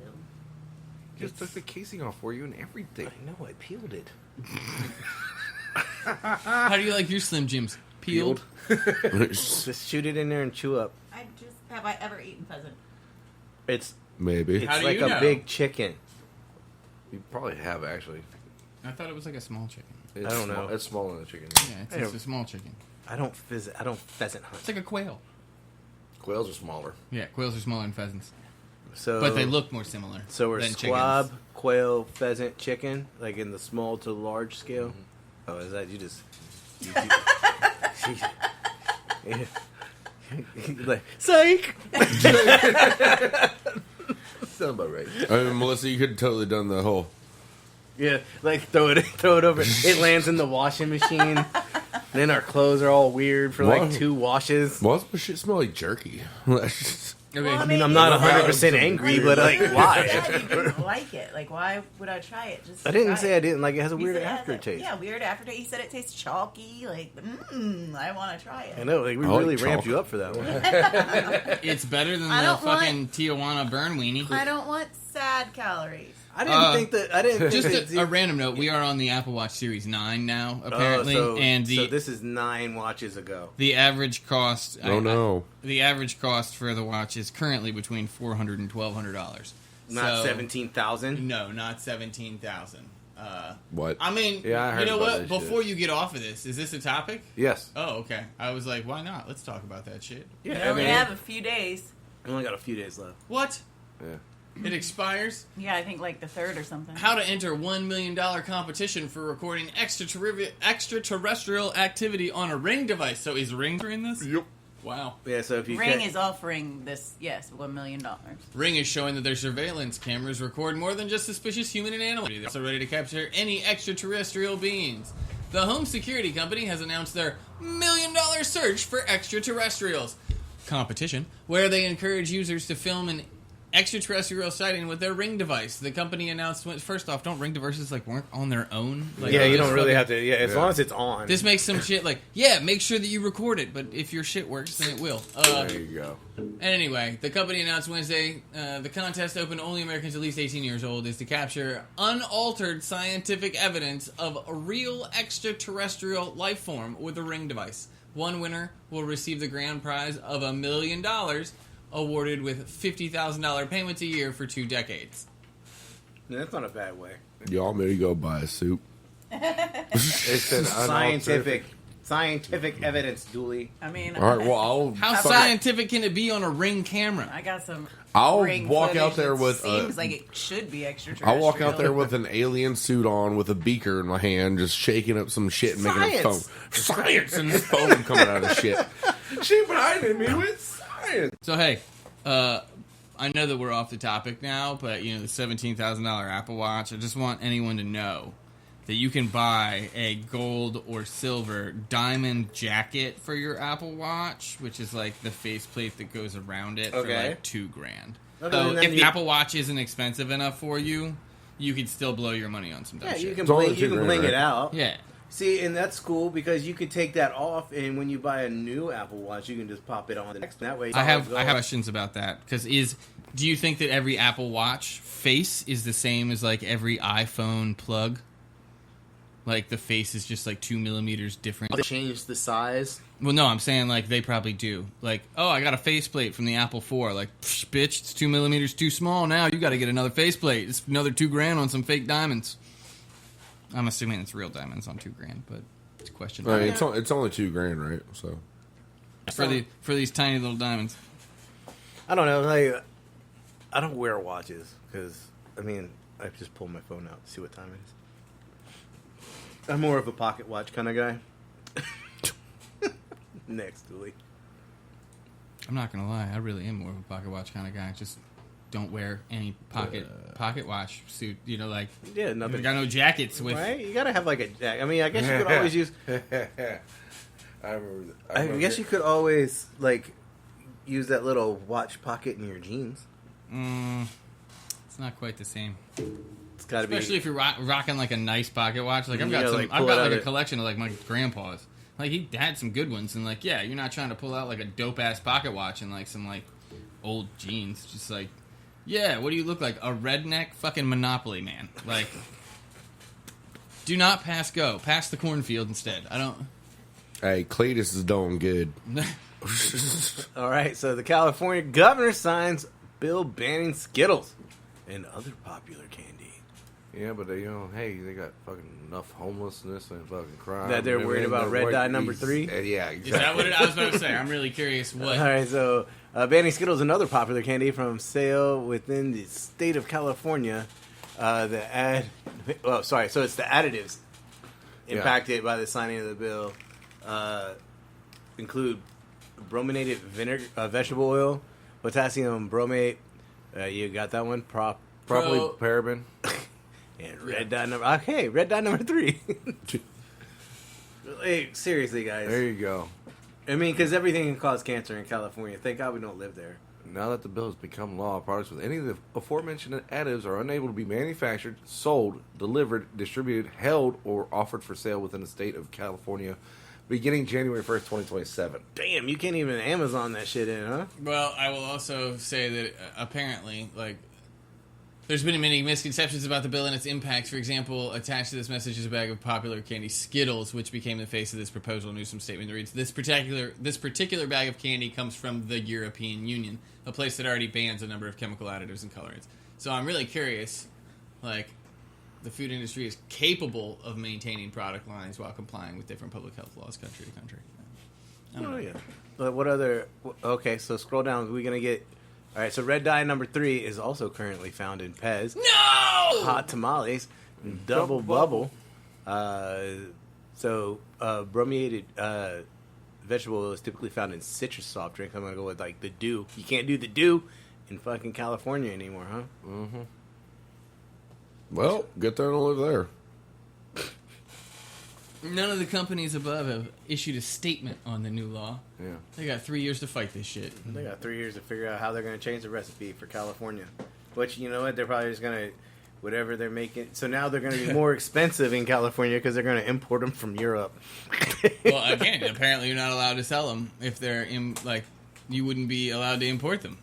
Just took the casing off for you and everything.
I know, I peeled it.
how do you like your Slim Jims? Peeled?
Just shoot it in there and chew up.
Have I ever eaten pheasant?
It's
Maybe.
How do
like
you
a
know?
big chicken.
You probably have, actually.
I thought it was like a small chicken.
It's
I don't know.
It's smaller than a chicken.
Yeah, it's a small chicken.
I don't pheasant hunt.
It's like a quail.
Quails are smaller.
Yeah, quails are smaller than pheasants,
So,
but they look more similar.
So we're
than
squab,
chickens.
quail, pheasant, chicken, like in the small to large scale.
Mm-hmm.
Oh, is that you just? Like, psych.
Sound about right.
I mean, Melissa, you could have totally done the whole.
Yeah, like throw it over. It lands in the washing machine. Then our clothes are all weird for like
What?
2 washes.
Why does my shit smell like jerky?
Okay.
Well,
I mean, I'm not 100% angry, but like,
Yeah,
why?
you didn't like it. Like, why would I try it? Just
I didn't
try
say
it.
I didn't like it. It has a
You
weird
said it has
aftertaste.
Yeah, weird aftertaste. You said it tastes chalky. Like, I want to try it.
I know, like we
I like
really ramped
chalk.
you up for that one.
It's better than
I
the
don't want-
fucking Tijuana burn weenie.
I don't want sad calories.
I didn't think that. I didn't.
Just
think that,
a random note: we are on the Apple Watch Series 9 now, apparently,
so,
and
so this is 9 watches ago.
the average cost.
Oh no.
The average cost for the watch is currently between $400 and $1,200.
Not
So-
17,000.
No, not 17,000.
What?
I mean,
Yeah, I heard
you know
about
what?
that
Before
shit.
you get off of this, is this a topic?
Yes.
Oh, okay. I was like, why not? Let's talk about that shit.
Yeah,
We
I
only
mean,
have a few days.
I only got a few days left.
What?
Yeah.
It expires?
Yeah, I think like the 3rd or something.
How to enter $1 million competition for recording extraterrestrial activity on a Ring device. So is Ring in this?
Yep.
Wow.
Yeah, so if you
Ring
ca-
is offering this, yes, $1 million.
Ring is showing that their surveillance cameras record more than just suspicious human and animal. They're also ready to capture any extraterrestrial beings. The home security company has announced their $1 million search for extraterrestrials competition, where they encourage users to film an extraterrestrial sighting with their Ring device. The company announced, first off, don't Ring devices work on their own?
Yeah, you don't really have to. Yeah, as long as it's on.
This makes some shit make sure that you record it, but if your shit works, then it will.
There you go.
And anyway, the company announced Wednesday the contest open to only Americans at least 18 years old is to capture unaltered scientific evidence of a real extraterrestrial life form with a Ring device. One winner will receive the grand prize of $1 million, awarded with $50,000 payments a year for 2 decades.
Yeah, that's not a bad way.
Y'all maybe go buy a soup.
It's an
Scientific evidence, Dooley.
I mean,
All right, well,
How scientific can it be on a Ring camera?
I got some.
I'll
Ring
walk out
footage
there
that
with
seems like it should be extraterrestrial.
I'll walk out there with an alien suit on, with a beaker in my hand, just shaking up some shit and making a foam. Science and this foam coming out of shit.
She blinded me with science.
So hey, I know that we're off the topic now, but the $17,000 Apple Watch. I just want anyone to know that you can buy a gold or silver diamond jacket for your Apple Watch, which is the faceplate that goes around it for $2,000.
Okay,
So if the Apple Watch isn't expensive enough for you, you could still blow your money on some dumb
Yeah,
shit.
you can bling it out.
Yeah.
See, and that's cool because you could take that off, and when you buy a new Apple Watch, you can just pop it on the next. That way,
I have questions about that because do you think that every Apple Watch face is the same as every iPhone plug? The face is just 2 millimeters different.
They changed the size.
Well, no, I'm saying they probably do. Oh, I got a faceplate from the Apple 4. Psh, bitch, it's 2 millimeters too small. Now you got to get another faceplate. It's another $2,000 on some fake diamonds. I'm assuming it's real diamonds on $2,000, but it's a question.
I mean, it's only $2,000, right? So
for these tiny little diamonds.
I don't know. I don't wear watches because I just pull my phone out to see what time it is. I'm more of a pocket watch kind of guy. Next, Dooley.
I'm not gonna lie, I really am more of a pocket watch kind of guy. Just don't wear any pocket watch suit.
Yeah, nothing.
You got no jackets with.
Right? You gotta have a jacket. I guess you could always use.
I remember.
I guess you could always use that little watch pocket in your jeans.
It's not quite the same.
It's gotta be,
especially if you're rocking a nice pocket watch. I've got a collection of my grandpa's. He had some good ones, and you're not trying to pull out a dope ass pocket watch and some old jeans. Just yeah, what do you look like? A redneck fucking Monopoly man. Do not pass go. Pass the cornfield instead. I don't.
Hey, Cletus is doing good.
All right, so the California governor signs bill banning Skittles and other popular candy.
Yeah, but they got fucking enough homelessness and fucking crime.
That they're worried about red dye number 3?
Yeah, exactly.
Is that what I was about to say? I'm really curious what.
All right, so banning Skittles and other popular candy from sale within the state of California. So it's the additives impacted by the signing of the bill include brominated vinegar, vegetable oil, potassium bromate. You got that one?
Propylparaben.
And red dye number 3. Hey, seriously, guys.
There you go.
Because everything can cause cancer in California. Thank God we don't live there.
Now that the bill has become law, products with any of the aforementioned additives are unable to be manufactured, sold, delivered, distributed, held, or offered for sale within the state of California beginning January 1st, 2027.
Damn, you can't even Amazon that shit in, huh?
Well, I will also say that apparently, there's been many misconceptions about the bill and its impacts. For example, attached to this message is a bag of popular candy Skittles, which became the face of this proposal. Newsom statement that reads, This particular bag of candy comes from the European Union, a place that already bans a number of chemical additives and colorants. So I'm really curious, the food industry is capable of maintaining product lines while complying with different public health laws country to country. I don't know.
Yeah. But what other... Okay, so scroll down. We're going to get... All right, so red dye number 3 is also currently found in Pez.
No!
Hot tamales, double bubble. Brominated vegetable oil is typically found in citrus soft drinks. I'm going to go with the Dew. You can't do the Dew in fucking California anymore, huh?
Mm-hmm.
Well, get there and live there.
None of the companies above have issued a statement on the new law.
Yeah.
They got 3 years to fight this shit.
They got 3 years to figure out how they're going to change the recipe for California. Which, you know what, they're probably just going to, whatever they're making. So now they're going to be more expensive in California because they're going to import them from Europe.
Well, again, apparently you're not allowed to sell them if they're in, like, you wouldn't be allowed to import them.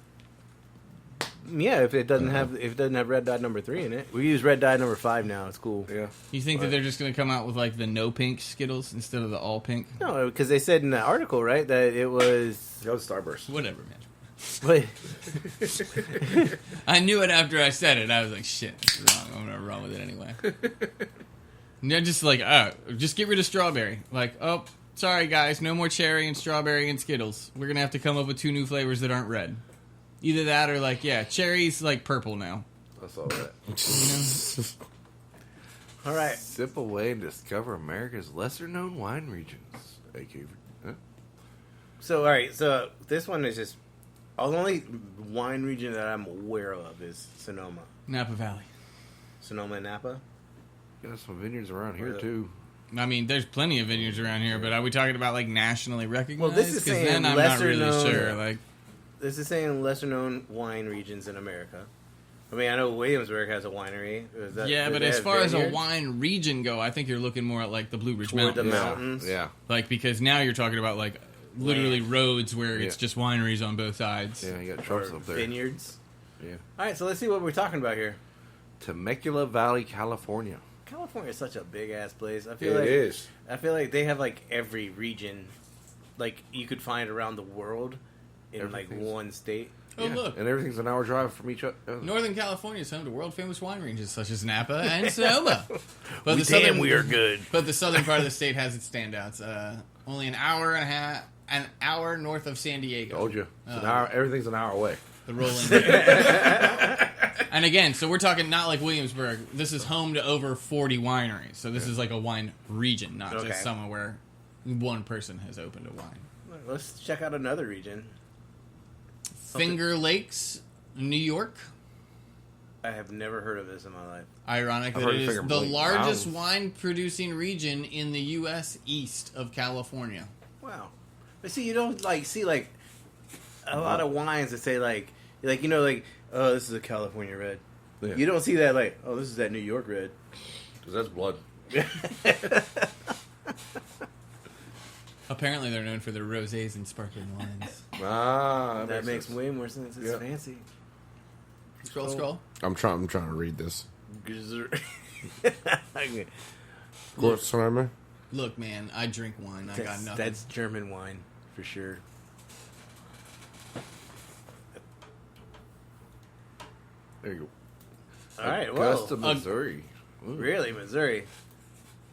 Yeah, if it doesn't have red dot number 3 in it. We use red dot number 5 now. It's cool.
Yeah.
You think that they're just going to come out with, like, the no pink Skittles instead of the all pink?
No, because they said in the article, right, that it was...
Go to Starburst.
Whatever, man.
But
I knew it after I said it. I was like, shit, that's wrong. I'm going to run with it anyway. And they're just like, just get rid of strawberry. Like, oh, sorry, guys, no more cherry and strawberry and Skittles. We're going to have to come up with 2 new flavors that aren't red. Either that or, like, yeah, cherry's, like, purple now.
I saw that.
all right.
Simple way to discover America's lesser-known wine regions.
So, all right. So this one is just... The only wine region that I'm aware of is Sonoma.
Napa Valley.
Sonoma and Napa?
Got some vineyards around here, too.
I mean, there's plenty of vineyards around here, but are we talking about, like, nationally recognized?
Well, this is
'Cause
saying
then I'm not really
lesser-known-
sure. Like,
This is saying lesser-known wine regions in America. I mean, I know Williamsburg has a winery.
yeah, but as far as a wine region go, I think you're looking more at, like, the Blue Ridge
Toward the
Mountains.
mountains.
Yeah.
Like, because now you're talking about, like, literally
Land.
roads where it's
Yeah.
just wineries on both sides.
Yeah, you got
Or
trucks up there.
vineyards.
Yeah.
All right, so let's see what we're talking about here.
Temecula Valley, California.
California is such a big-ass place. I
It
feel like
is.
I feel like they have, like, every region, like, you could find around the world in, like,
Everything's-
one state.
Oh,
Yeah.
look.
And everything's an hour drive from each other.
Northern California is home to world-famous wine ranges such as Napa and Sonoma. But
We are good.
But the southern part of the state has its standouts. Only an hour north of San Diego.
Told you. It's an hour. Everything's an hour away.
The rolling. And again, so we're talking not like Williamsburg. This is home to over 40 wineries. So this is like a wine region, not
Okay.
just somewhere where one person has opened a wine.
Let's check out another region.
Finger Lakes, New York.
I have never heard of this in my life.
Ironic
I've
that
heard
it
of
is
Finger
the
Lake
largest
Mountains.
wine-producing region in the U.S. east of California.
Wow. But see, you don't, like, see, like, a lot of wines that say, like, you know, like, oh, this is a California red.
Yeah.
You don't see that, like, oh, this is that New York red.
Because that's blood.
Apparently, they're known for their rosés and sparkling wines.
Ah,
That makes
sense.
way more sense. It's
Yeah.
fancy.
Scroll.
I'm trying to read this.
Okay.
What's the name?
Look, man, I drink wine. I got nothing.
That's German wine, for sure.
There you go.
All right, well,
Augusta, Missouri. Ooh.
really, Missouri.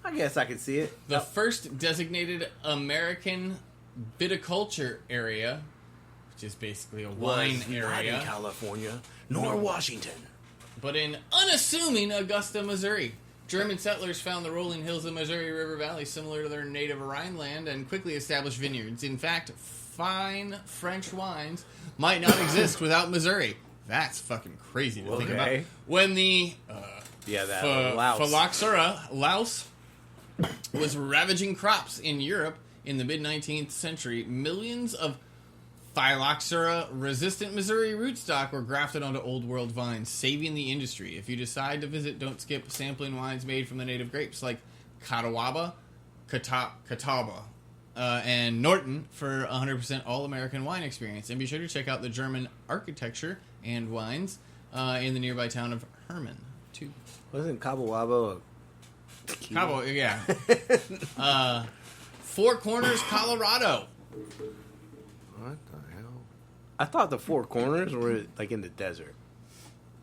I guess I could see it.
The first designated American viticulture area, which is basically a wine
Was not in
area,
California, nor Washington.
but in unassuming Augusta, Missouri. German settlers found the rolling hills of Missouri River Valley similar to their native Rhineland and quickly established vineyards. In fact, fine French wines might not exist without Missouri. That's fucking crazy to think about.
Okay.
When the
Laos.
phylloxera louse was ravaging crops in Europe in the mid-19th century, millions of phylloxera-resistant Missouri rootstock were grafted onto Old World vines, saving the industry. If you decide to visit, don't skip sampling wines made from the native grapes like Catawba, and Norton for 100% all-American wine experience. And be sure to check out the German architecture and wines in the nearby town of Herman, too.
Wasn't Cabo Wabo a
Cabo, yeah. Four Corners, Colorado.
What the hell?
I thought the Four Corners were, like, in the desert.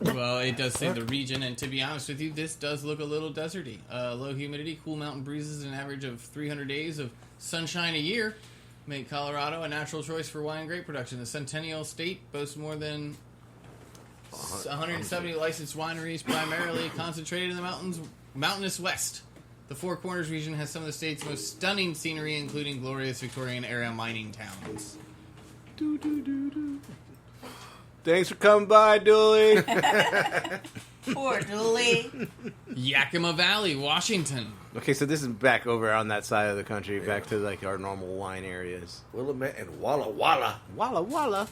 Well, it does say the region, and to be honest with you, this does look a little deserty. Low humidity, cool mountain breezes, and an average of 300 days of sunshine a year make Colorado a natural choice for wine and grape production. The Centennial State boasts more than 170 licensed wineries, primarily concentrated in the mountainous west. The Four Corners region has some of the state's most stunning scenery, including glorious Victorian-era mining towns.
Thanks for coming by, Dooley.
Poor Dooley.
Yakima Valley, Washington.
Okay, so this is back over on that side of the country, back to like our normal wine areas.
Willamette and Walla Walla.
Walla Walla.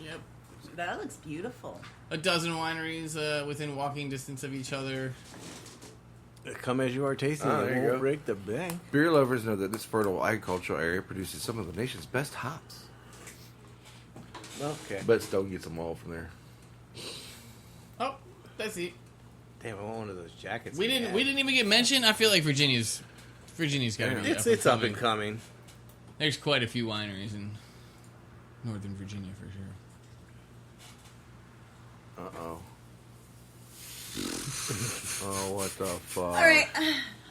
Yep.
That looks beautiful.
A dozen wineries within walking distance of each other.
Come as you are tasting,
Oh,
it
there you
won't
go.
break the bank.
Beer lovers know that this fertile agricultural area produces some of the nation's best hops.
Okay.
But Stone gets them all from there.
Oh, that's it.
Damn, I want one of those jackets.
We didn't even get mentioned. I feel like Virginia's got to be
It's up and coming.
There's quite a few wineries in Northern Virginia for sure.
Uh-oh. Oh, what the fuck?
All right.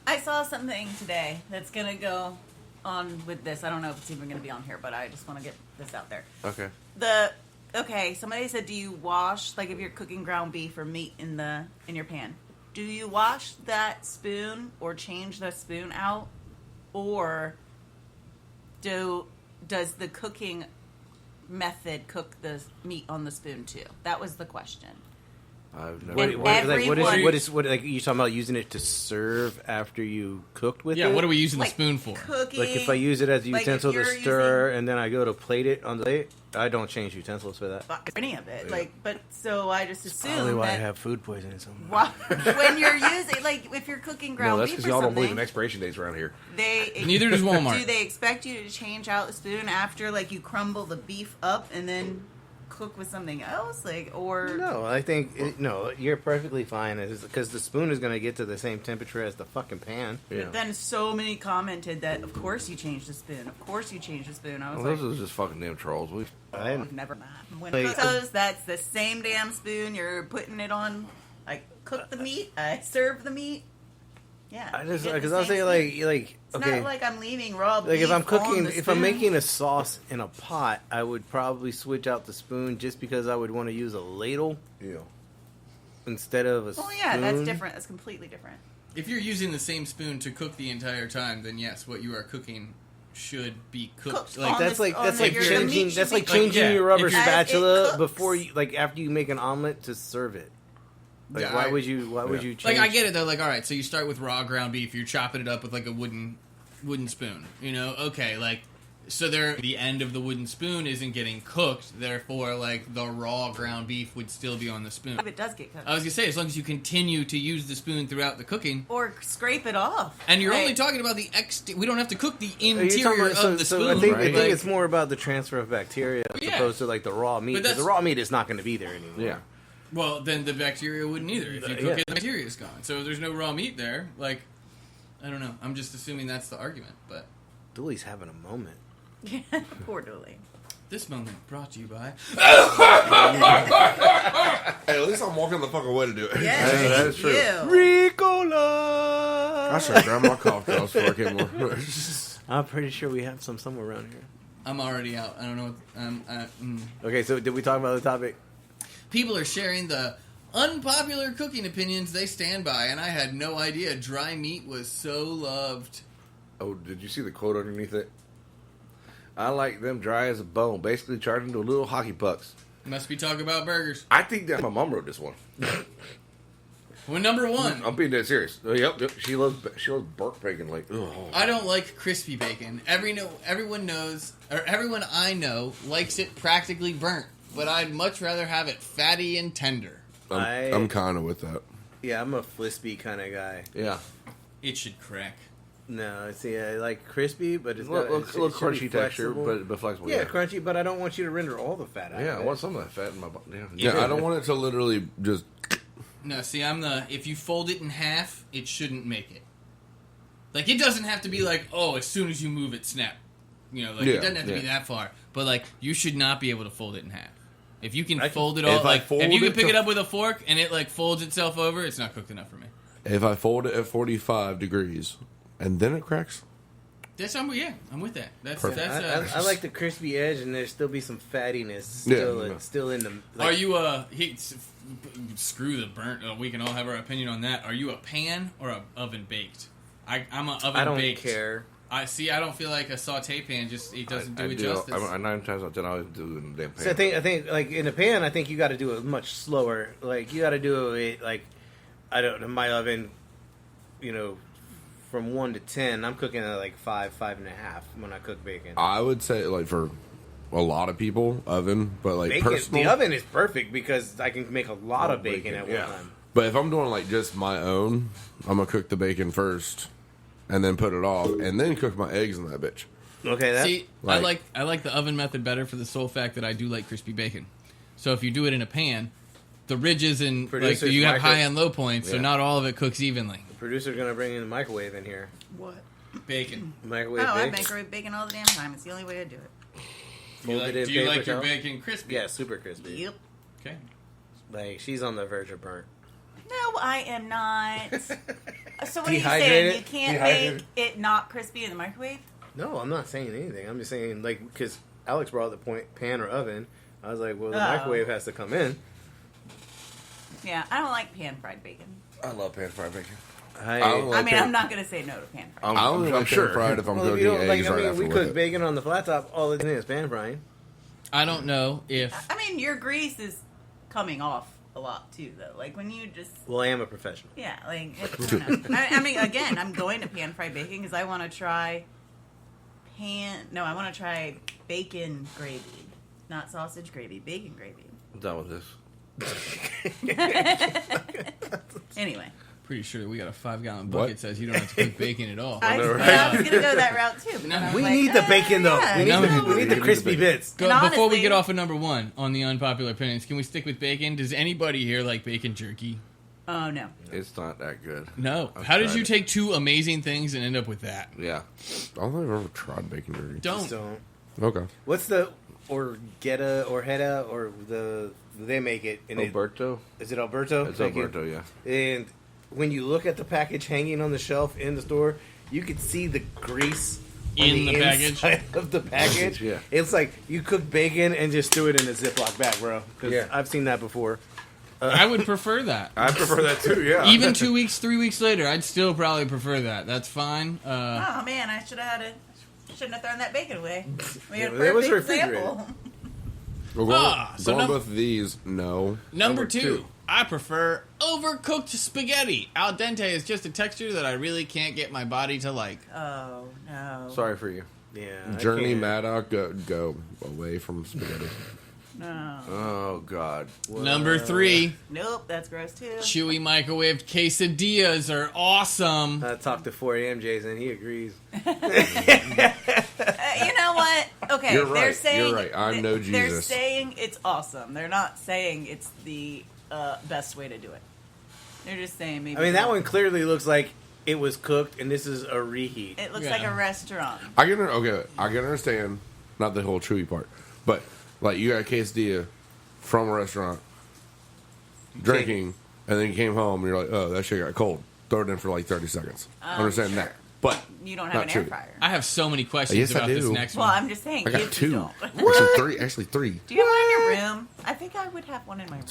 I saw something today that's going to go on with this. I don't know if it's even going to be on here, but I just want to get this out there.
Okay.
Okay, somebody said, do you wash, like if you're cooking ground beef or meat in your pan, do you wash that spoon or change the spoon out? Or does the cooking method cook the meat on the spoon too? That was the question.
I've never.
Wait,
What is like you talking about using it to serve after you cooked with it?
Yeah, what are we using
Like
the spoon for?
Cooking.
Like if I use it as a
like if
utensil to
you're
stir and then I go to plate it on the plate, I don't change utensils for that.
any of it, but so I just
Probably
assume
why I
that
have food poisoning somewhere.
when you're using, like if you're cooking ground
No, that's
beef
because
or
y'all don't believe
something,
in expiration dates around here.
Neither does Walmart.
Do they expect you to change out the spoon after, like, you crumble the beef up and then cook with something else, or
No, I think no. You're perfectly fine because the spoon is going to get to the same temperature as the fucking pan.
Yeah.
Then so many commented that, of course you changed the spoon. Of course you changed the spoon. I was
Well,
like,
those are just fucking damn trolls.
I didn't.
never mind. When
Like-
it goes, that's the same damn spoon you're putting it on. I cook the meat. I serve the meat. Yeah.
I just
you get
because
the
I'll
same
say
spoon.
like
It's
okay.
not like I'm leaving raw beef
Like if I'm
on
cooking,
the
if I'm
spoon.
making a sauce in a pot, I would probably switch out the spoon just because I would want to use a ladle
Yeah.
instead of a spoon.
Oh yeah, that's different. That's completely different.
If you're using the same spoon to cook the entire time, then yes, what you are cooking should be cooked.
Cooked
Like
on
That's
the-
like
on
that's
the-
like
your meat
changing.
should
That's
be
like
cooked.
changing
Yeah,
your rubber
if you're-
As it
spatula
cooks.
before you like after you make an omelet to serve it. Like
Yeah,
why would you? Why would you change?
Like I get it though. Like all right, so you start with raw ground beef. You're chopping it up with like a wooden spoon. You know, okay, like so the end of the wooden spoon isn't getting cooked. Therefore, like the raw ground beef would still be on the spoon.
If it does get cooked.
I was gonna say as long as you continue to use the spoon throughout the cooking,
Or scrape it off.
and you're only
Right.
talking about the we don't have to cook the
Are you talking
interior
about-
of the spoon.
I think,
right?
I think
Like,
it's more about the transfer of bacteria as
Yeah.
opposed to like the raw meat.
But
Because the
that's-
raw meat is not going to be there anymore.
Yeah.
well, then the bacteria wouldn't either. If you cook
Yeah.
it, the bacteria is gone. So if there's no raw meat there. Like, I don't know. I'm just assuming that's the argument. But
Dooley's having a moment.
Poor Dooley.
this moment brought to you by.
Hey, at least I'm walking the fucking way to do it.
Yes,
that is true.
you.
Ricola.
I should have grabbed my cough drops before I came over.
I'm pretty sure we have some somewhere around here.
I'm already out. I don't know.
Okay, so did we talk about the topic?
People are sharing the unpopular cooking opinions they stand by, and I had no idea dry meat was so loved.
Oh, did you see the quote underneath it? I like them dry as a bone, basically charged into little hockey pucks.
Must be talking about burgers.
I think that my mom wrote this one.
Well, number one,
I'm being dead serious. Yep. She loves burnt bacon. Like, ugh.
I don't like crispy bacon. Everyone knows, or everyone I know likes it practically burnt, but I'd much rather have it fatty and tender.
I'm kind of with that.
Yeah, I'm a flispy kind of guy.
Yeah.
It should crack.
No, see, I like crispy, but it's
A little,
got,
little
it should be
crunchy texture,
flexible.
but flexible.
Yeah, crunchy, but I don't want you to render all the fat out
Yeah,
of
I
it.
want some of that fat in my body.
Yeah, I don't want it to literally just.
No, see, if you fold it in half, it shouldn't make it. Like, it doesn't have to be like, oh, as soon as you move it, snap. You know, like,
Yeah,
it doesn't have to be
yeah.
that far. But, like, you should not be able to fold it in half. If you can
I can-
fold it all,
if I
like,
fold
if you can
it
pick
to-
it up with a fork and it, like, folds itself over, it's not cooked enough for me.
If I fold it at 45 degrees and then it cracks,
I'm with that. That's
Perfect.
I like the crispy edge, and there still be some fattiness
Yeah.
still in the.
Are you screw the burnt? We can all have our opinion on that. Are you a pan or a oven baked? I'm a oven
I don't
baked.
care.
I don't feel like a saute pan it doesn't do it
do,
justice.
9 times out of 10, I always do it in the damn pan.
So I think like in a pan, I think you got to do it much slower. Like you got to do it like I don't know, my oven, from 1 to 10. I'm cooking at like 5.5 when I cook bacon.
I would say like for a lot of people, oven, but like
Bacon,
personal.
the oven is perfect because I can make a lot of bacon at one time.
But if I'm doing like just my own, I'm gonna cook the bacon first, and then put it off, and then cook my eggs in that bitch.
Okay,
See, I like the oven method better for the sole fact that I do like crispy bacon. So if you do it in a pan, the ridges and you have high and low points, so not all of it cooks evenly.
The producer's gonna bring in the microwave in here.
What?
Bacon.
Microwave
I
bacon.
microwave bacon all the damn time. It's the only way I do it.
Do you like your bacon crispy?
Yeah, super crispy.
Yep.
Okay.
Like she's on the verge of burnt.
No, I am not. So what are you
Dehydrated?
saying? You can't
Dehydrated?
make it not crispy in the microwave?
No, I'm not saying anything. I'm just saying because Alex brought up the point pan or oven. I was like, well, the microwave has to come in.
Yeah, I don't like pan fried bacon.
I love pan fried bacon.
I'm not going to say no to pan fried.
I only like
sure.
pan fried if I'm
Well, if
cooking
you don't,
eggs right
we
after
cook
with it.
bacon on the flat top. All it is pan frying.
I don't know if
I mean, your grease is coming off a lot too, though. Like when you just
Well, I am a professional.
yeah, like I don't know. I mean, again, I'm going to pan fried bacon because I want to try I want to try bacon gravy, not sausage gravy, bacon gravy.
I'm done with this.
Anyway,
pretty sure that we got a 5-gallon bucket that says you don't have to cook bacon at all.
I was going to go that route too. But then I was
We
like,
need the bacon though.
yeah,
We need the crispy bits.
Go,
And
before we
honestly-
get off of number 1 on the unpopular opinions, can we stick with bacon? Does anybody here like bacon jerky?
Oh no.
It's not that good.
No.
I've
How did
tried
you
it.
take 2 amazing things and end up with that?
Yeah.
I don't think I've ever tried bacon jerky.
Don't.
So,
Okay.
what's the Orgetta or they make it in
Alberto?
Is it Alberto?
It's
Thank you.
Alberto, yeah.
And when you look at the package hanging on the shelf in the store, you can see the grease on
In the package?
inside of the package.
Yeah.
It's like you cook bacon and just threw it in a Ziploc bag, bro. 'Cause
Yeah.
I've seen that before.
I would prefer that.
I prefer that too, yeah.
Even 2 weeks, 3 weeks later, I'd still probably prefer that. That's fine.
Oh man, I shouldn't have thrown that bacon away. We had a
Yeah, it was
perfect
refrigerated.
example.
Well,
so
going
num-
with these, no.
Number 2,
two.
I prefer overcooked spaghetti. Al dente is just a texture that I really can't get my body to like.
Oh no.
Sorry for you.
Yeah. I
Journey
can't.
Maddock, go away from spaghetti.
No.
Oh, God.
Number 3,
Nope, that's gross too.
chewy microwaved quesadillas are awesome.
I talked to 4 AM Jason. He agrees.
You know what? Okay,
You're right,
they're saying
you're right. I'm no
They're
Jesus.
saying it's awesome. They're not saying it's the best way to do it. They're just saying maybe.
I mean, that one clearly looks like it was cooked, and this is a reheat.
It looks
Yeah.
like a restaurant.
I can understand, not the whole chewy part, but like you got a quesadilla from a restaurant, drinking, and then you came home and you're like, oh, that shit got cold. Throw it in for like 30 seconds. Understand
sure.
that, but
You don't have
not
an air
chewy.
fryer.
I have so many questions
Yes, I
about this
do.
next
Well,
one.
I'm just saying.
I got
kids who
2.
don't.
Actually 3.
Do you have one in your room? I think I would have one in my room.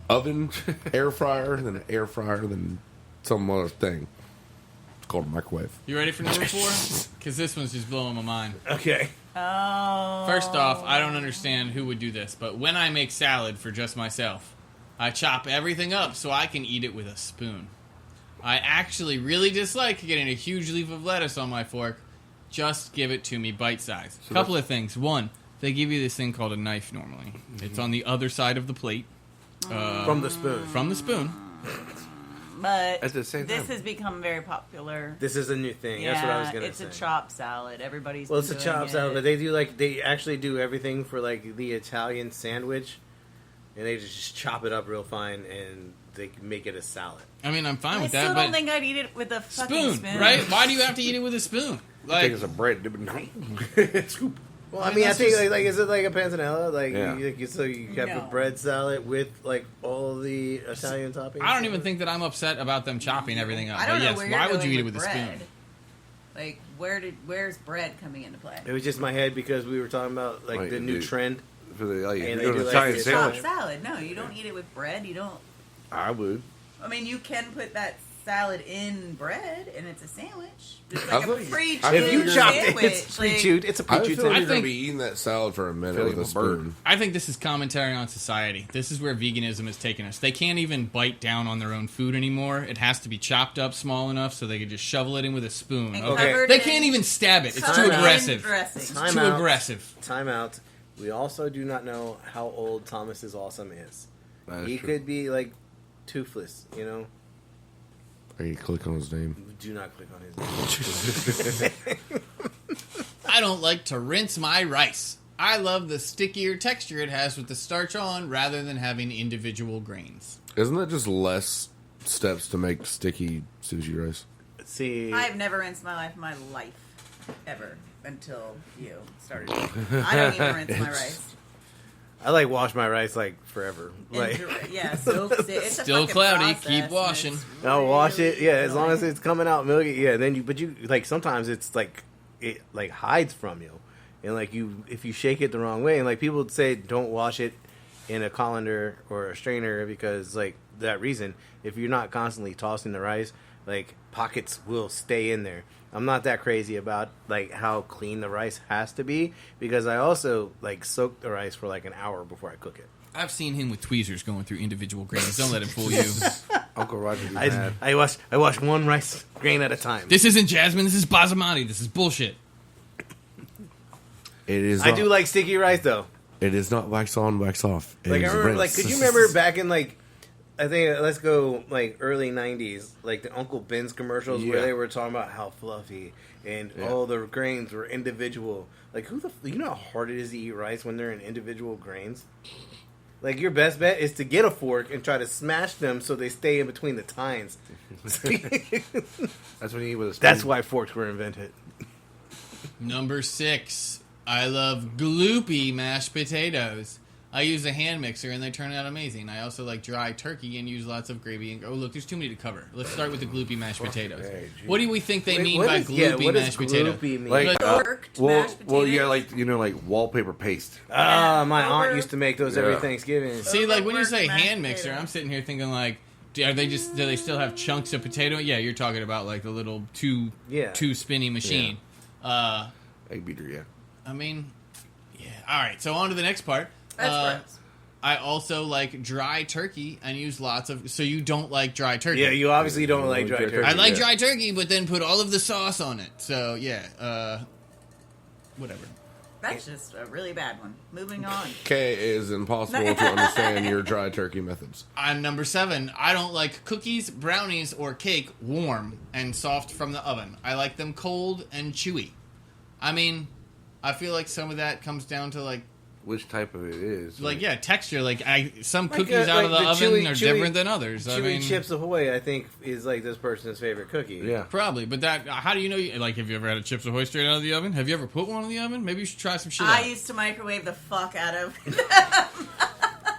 Oven, air fryer, then an air fryer, then some other thing. It's called a microwave.
You ready for number 4? Because this one's just blowing my mind.
Okay.
Oh.
First off, I don't understand who would do this, but when I make salad for just myself, I chop everything up so I can eat it with a spoon. I actually really dislike getting a huge leaf of lettuce on my fork. Just give it to me bite-sized. Couple of things. One, they give you this thing called a knife normally. It's on the other side of the plate.
From the spoon.
From the spoon.
But
At the same
this
time.
has become very popular.
This is a new thing. That's what I was gonna
it's
say.
a chopped salad. Everybody's
Well, it's a
been
chop
doing
salad,
it.
but they actually do everything for like the Italian sandwich, and they just chop it up real fine and they make it a salad.
I mean, I'm fine
I
with
still
that,
don't
but
think I'd eat it with a fucking spoon.
right? Why do you have to eat it with a spoon?
I think
Like,
it's a bread. Scoop.
Well,
I
I
mean,
mean, I
that's
think
just-
like is it like a panzanella? Like,
Yeah.
so you have
No.
a bread salad with like all the Italian toppings.
I don't even think that I'm upset about them chopping everything up.
I don't
But
know
yes,
where you're
why would
going
you eat it with a
bread.
spoon?
Like, where's bread coming into play?
It was just my head because we were talking about like
Like,
the new
dude.
trend.
For the, like,
And
if
they
you go
do
to
like
Italian
the
Chopped
sandwich.
salad. No, you don't eat it with bread. You don't.
I would.
I mean, you can put that salad in bread and it's a sandwich. It's
I
like a
think-
pre-chewed
If you chop
sandwich.
it, it's pre-chewed. It's a
I
pre-chewed
feel like you're
sandwich.
going to be eating that salad for a minute
Feel
with
like
a
a bird.
spoon.
I think this is commentary on society. This is where veganism has taken us. They can't even bite down on their own food anymore. It has to be chopped up small enough so they can just shovel it in with a spoon.
And
Okay.
covered
They
in-
can't even stab it. It's too
covered in
aggressive.
dressing.
Time
Too
out.
aggressive.
Time out. We also do not know how old Thomas is awesome is.
That is
He
true.
could be like toothless, you know?
Or you click on his name.
Do not click on his name.
I don't like to rinse my rice. I love the stickier texture it has with the starch on rather than having individual grains.
Isn't that just less steps to make sticky sushi rice?
See,
I've never rinsed my life, ever, until you started. I don't even rinse my rice.
I like wash my rice like forever. Like,
Yeah, so it's a
Still
fucking
cloudy,
process,
keep
and
washing.
it's
I'll wash it.
really
Yeah, as long as
annoying.
it's coming out milky. Yeah, then but you like sometimes it's like it like hides from you, and like if you shake it the wrong way, and like people would say don't wash it in a colander or a strainer because like that reason. If you're not constantly tossing the rice, like pockets will stay in there. I'm not that crazy about like how clean the rice has to be because I also like soak the rice for like an hour before I cook it.
I've seen him with tweezers going through individual grains. Don't let him fool you.
Uncle Roger be mad.
I wash one rice grain at a time.
This isn't jasmine. This is basmati. This is bullshit.
It is.
I
Not,
do like sticky rice though.
It is not wax on, wax off. It
Like I
is
remember,
rinse.
like could you remember back in like I think let's go like early '90s, like the Uncle Ben's commercials where
Yeah.
they were talking about how fluffy and all the grains were individual. Like you know how hard it is to eat rice when they're in individual grains. Like your best bet is to get a fork and try to smash them so they stay in between the tines.
That's when you eat with a spoon.
That's why forks were invented.
Number 6. I love gloopy mashed potatoes. I use a hand mixer and they turn out amazing. I also like dry turkey and use lots of gravy. And oh, look, there's too many to cover. Let's start with the gloopy mashed potatoes.
Okay, geez.
What do we think they
Wait,
mean
what
by
is- yeah,
gloopy
what does
mashed potato?
gloopy mean?
Like,
But-
Worked
well,
mashed
yeah,
potatoes?
like like wallpaper paste.
Ah, my aunt
over-
used to make those
Yeah.
every Thanksgiving.
See, like when you
Overworked
say
mashed
hand mixer,
potato.
I'm sitting here thinking like, do they still have chunks of potato? Yeah, you're talking about like the little two spinny machine.
Egg beater, yeah.
I mean, yeah. All right, so on to the next part.
That's gross.
I also like dry turkey and use lots of. So you don't like dry turkey?
Yeah, you obviously don't like dry turkey.
I like
yeah.
dry turkey, but then put all of the sauce on it. So yeah, whatever.
That's just a really bad one. Moving on.
K is impossible to understand your dry turkey methods.
I'm number 7. I don't like cookies, brownies, or cake warm and soft from the oven. I like them cold and chewy. I mean, I feel like some of that comes down to like
Which type of it is?
yeah, texture. Like some
Like,
cookies out of the
like
oven
the
are
chewy-
different than others. I
Chewy
mean,
Chips Ahoy, I think, is like this person's favorite cookie.
Yeah.
probably. But that, how do you know? Like, have you ever had a Chips Ahoy straight out of the oven? Have you ever put one in the oven? Maybe you should try some shit
I
out.
used to microwave the fuck out of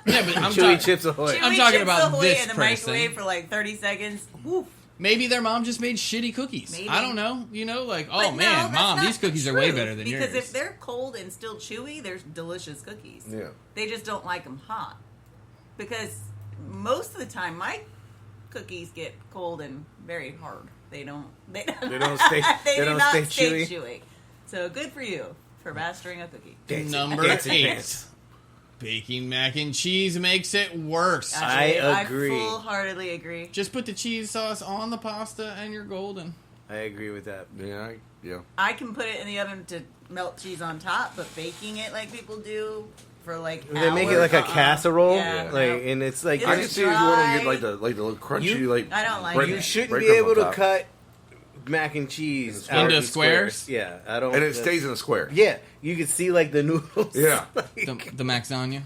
Yeah, but I'm
Chewy
talking.
Chips Ahoy.
I'm
Chewy
talking
Chips
about
Ahoy
this
in the
person.
microwave for like 30 seconds. Woof.
Maybe their mom just made shitty cookies.
Maybe.
I don't know. You know, like, oh
But no,
man,
that's
mom,
not
these cookies
the
are way
truth,
better than
because
yours.
if they're cold and still chewy, they're delicious cookies.
Yeah.
They just don't like them hot. Because most of the time, my cookies get cold and very hard. They don't stay.
They
do
don't
not
stay
stay
chewy.
chewy. So good for you for mastering a cookie.
Number
Dancing
8.
pants.
Baking mac and cheese makes it worse.
Actually,
I agree.
I full-heartedly agree.
Just put the cheese sauce on the pasta and you're golden.
I agree with that.
Yeah. Yeah.
I can put it in the oven to melt cheese on top, but baking it like people do for like
They make it
hours,
like a casserole,
Yeah,
like,
no.
and it's like
It's
I can see if you want to
dry.
get like the little crunchy
You-
like.
I don't like
bread-
it.
you shouldn't
bread
be
crumb
able
on
to
top.
cut mac and cheese
Into
out in
squares?
Yeah, I don't.
and it stays in a square.
Yeah, you can see like the noodles.
Yeah.
The Maxania.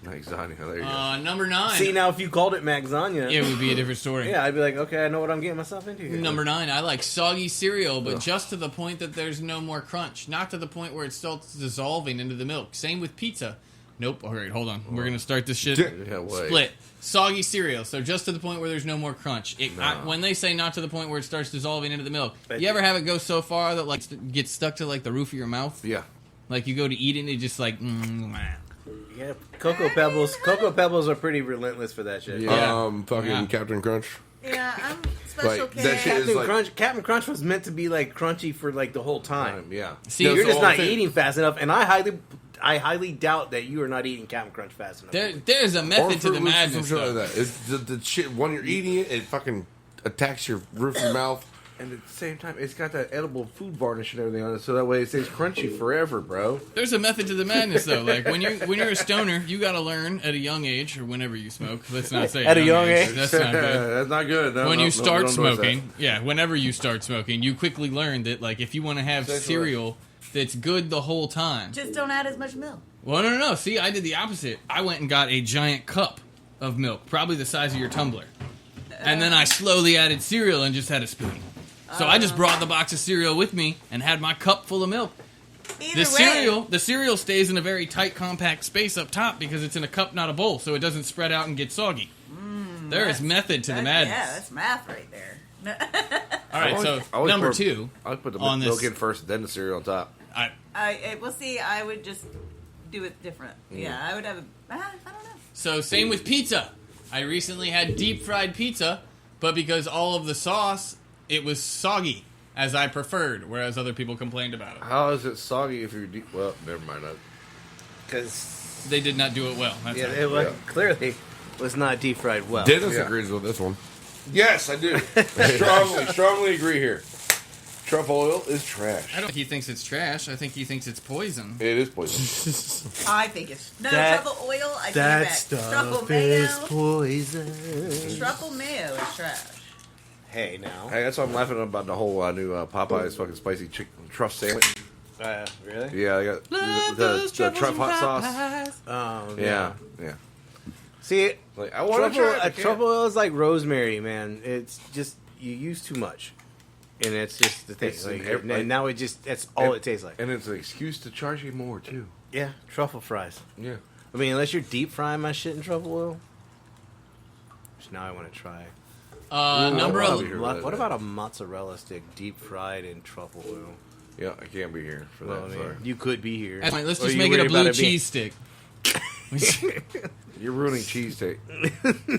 Lasagna. There you go.
Number 9.
See, now if you called it Maxania,
It would be a different story.
yeah, I'd be like, okay, I know what I'm getting myself into here.
Number 9, I like soggy cereal, but just to the point that there's no more crunch. Not to the point where it starts dissolving into the milk. Same with pizza. Nope. All right, hold on. We're going to start this shit.
Yeah, wait.
Split. Soggy cereal. So just to the point where there's no more crunch.
No.
When they say not to the point where it starts dissolving into the milk,
Bet
you
you-
ever have it go so far that like gets stuck to like the roof of your mouth?
Yeah.
Like you go to eat it and it just like...
Yeah, Cocoa Pebbles. Cocoa Pebbles are pretty relentless for that shit.
Yeah.
Fucking
Yeah.
Captain Crunch.
Yeah, I'm special
Like,
K.
that shit is
Captain
like-
Crunch. Captain Crunch was meant to be like crunchy for like the whole time.
Yeah.
See,
You're
That's
just
all
not
I'm saying.
eating fast enough, and I highly doubt that you are not eating Captain Crunch fast enough.
there's a
Or
method to
Fruit
the
Loops or
madness.
some shit
Though.
like that. It's the shit when you're eating it, it fucking attacks your roof of your mouth.
And at the same time, it's got that edible food varnish and everything on it, so that way it stays crunchy forever, bro.
There's a method to the madness, though. Like when you're a stoner, you got to learn at a young age, or whenever you smoke. Let's not say
At a young age.
That's not good.
That's not good. No,
When
no,
you
no,
start
don't endorse
smoking, yeah, whenever you start smoking, you quickly learn that like if you want to have
Sexual.
cereal that's good the whole time.
Just don't add as much milk.
Well, no. See, I did the opposite. I went and got a giant cup of milk, probably the size of your tumbler, and then I slowly added cereal and just had a spoon. So I just brought the box of cereal with me and had my cup full of milk.
Either
The cereal stays in a very tight, compact space up top because it's in a cup, not a bowl, so it doesn't spread out and get soggy. There is method to the madness.
Yeah, that's math right there.
All right, so
I always
number
pour-
2.
I would put the
on
milk
this-
in first, then the cereal on top.
We'll see. I would just do it different. Yeah, I would have I don't know.
So same with pizza. I recently had deep fried pizza, but because all of the sauce, it was soggy as I preferred, whereas other people complained about it.
How is it soggy if you're deep? Well, never mind.
Because
They did not do it well. That's all.
it was,
Yeah.
clearly was not deep fried well.
Dennis
Yeah.
agrees with this one.
Yes, I do. strongly agree here. Truffle oil is trash.
I don't think he thinks it's trash. I think he thinks it's poison.
It is poison.
I think it's
That-
truffle oil. I take it
That
back.
stuff
Truffle
is
mayo.
poison.
Truffle mayo is trash.
Hey, now.
Hey, that's why I'm laughing about the whole new Popeye's fucking spicy chicken truff sandwich.
Really?
Yeah, I got the truff hot sauce.
Oh,
Yeah.
See,
Like I want to
truffle,
try it. I can't.
truffle oil is like rosemary, man. It's just, you use too much. And it's just the thing.
It's
Like,
like-
and now that's all it tastes like.
And it's an excuse to charge you more too.
Yeah, truffle fries.
Yeah.
I mean, unless you're deep frying my shit in truffle oil. Which now I want to try.
Number
I'll
11.
be here.
What about a mozzarella stick deep fried in truffle oil?
Yeah, I can't be here for
Well,
that.
I mean,
Sorry.
you could be here.
That's fine. Let's
Or
just
you
make it a
worried about
blue
being-
cheese stick.
You're ruining cheesesteak.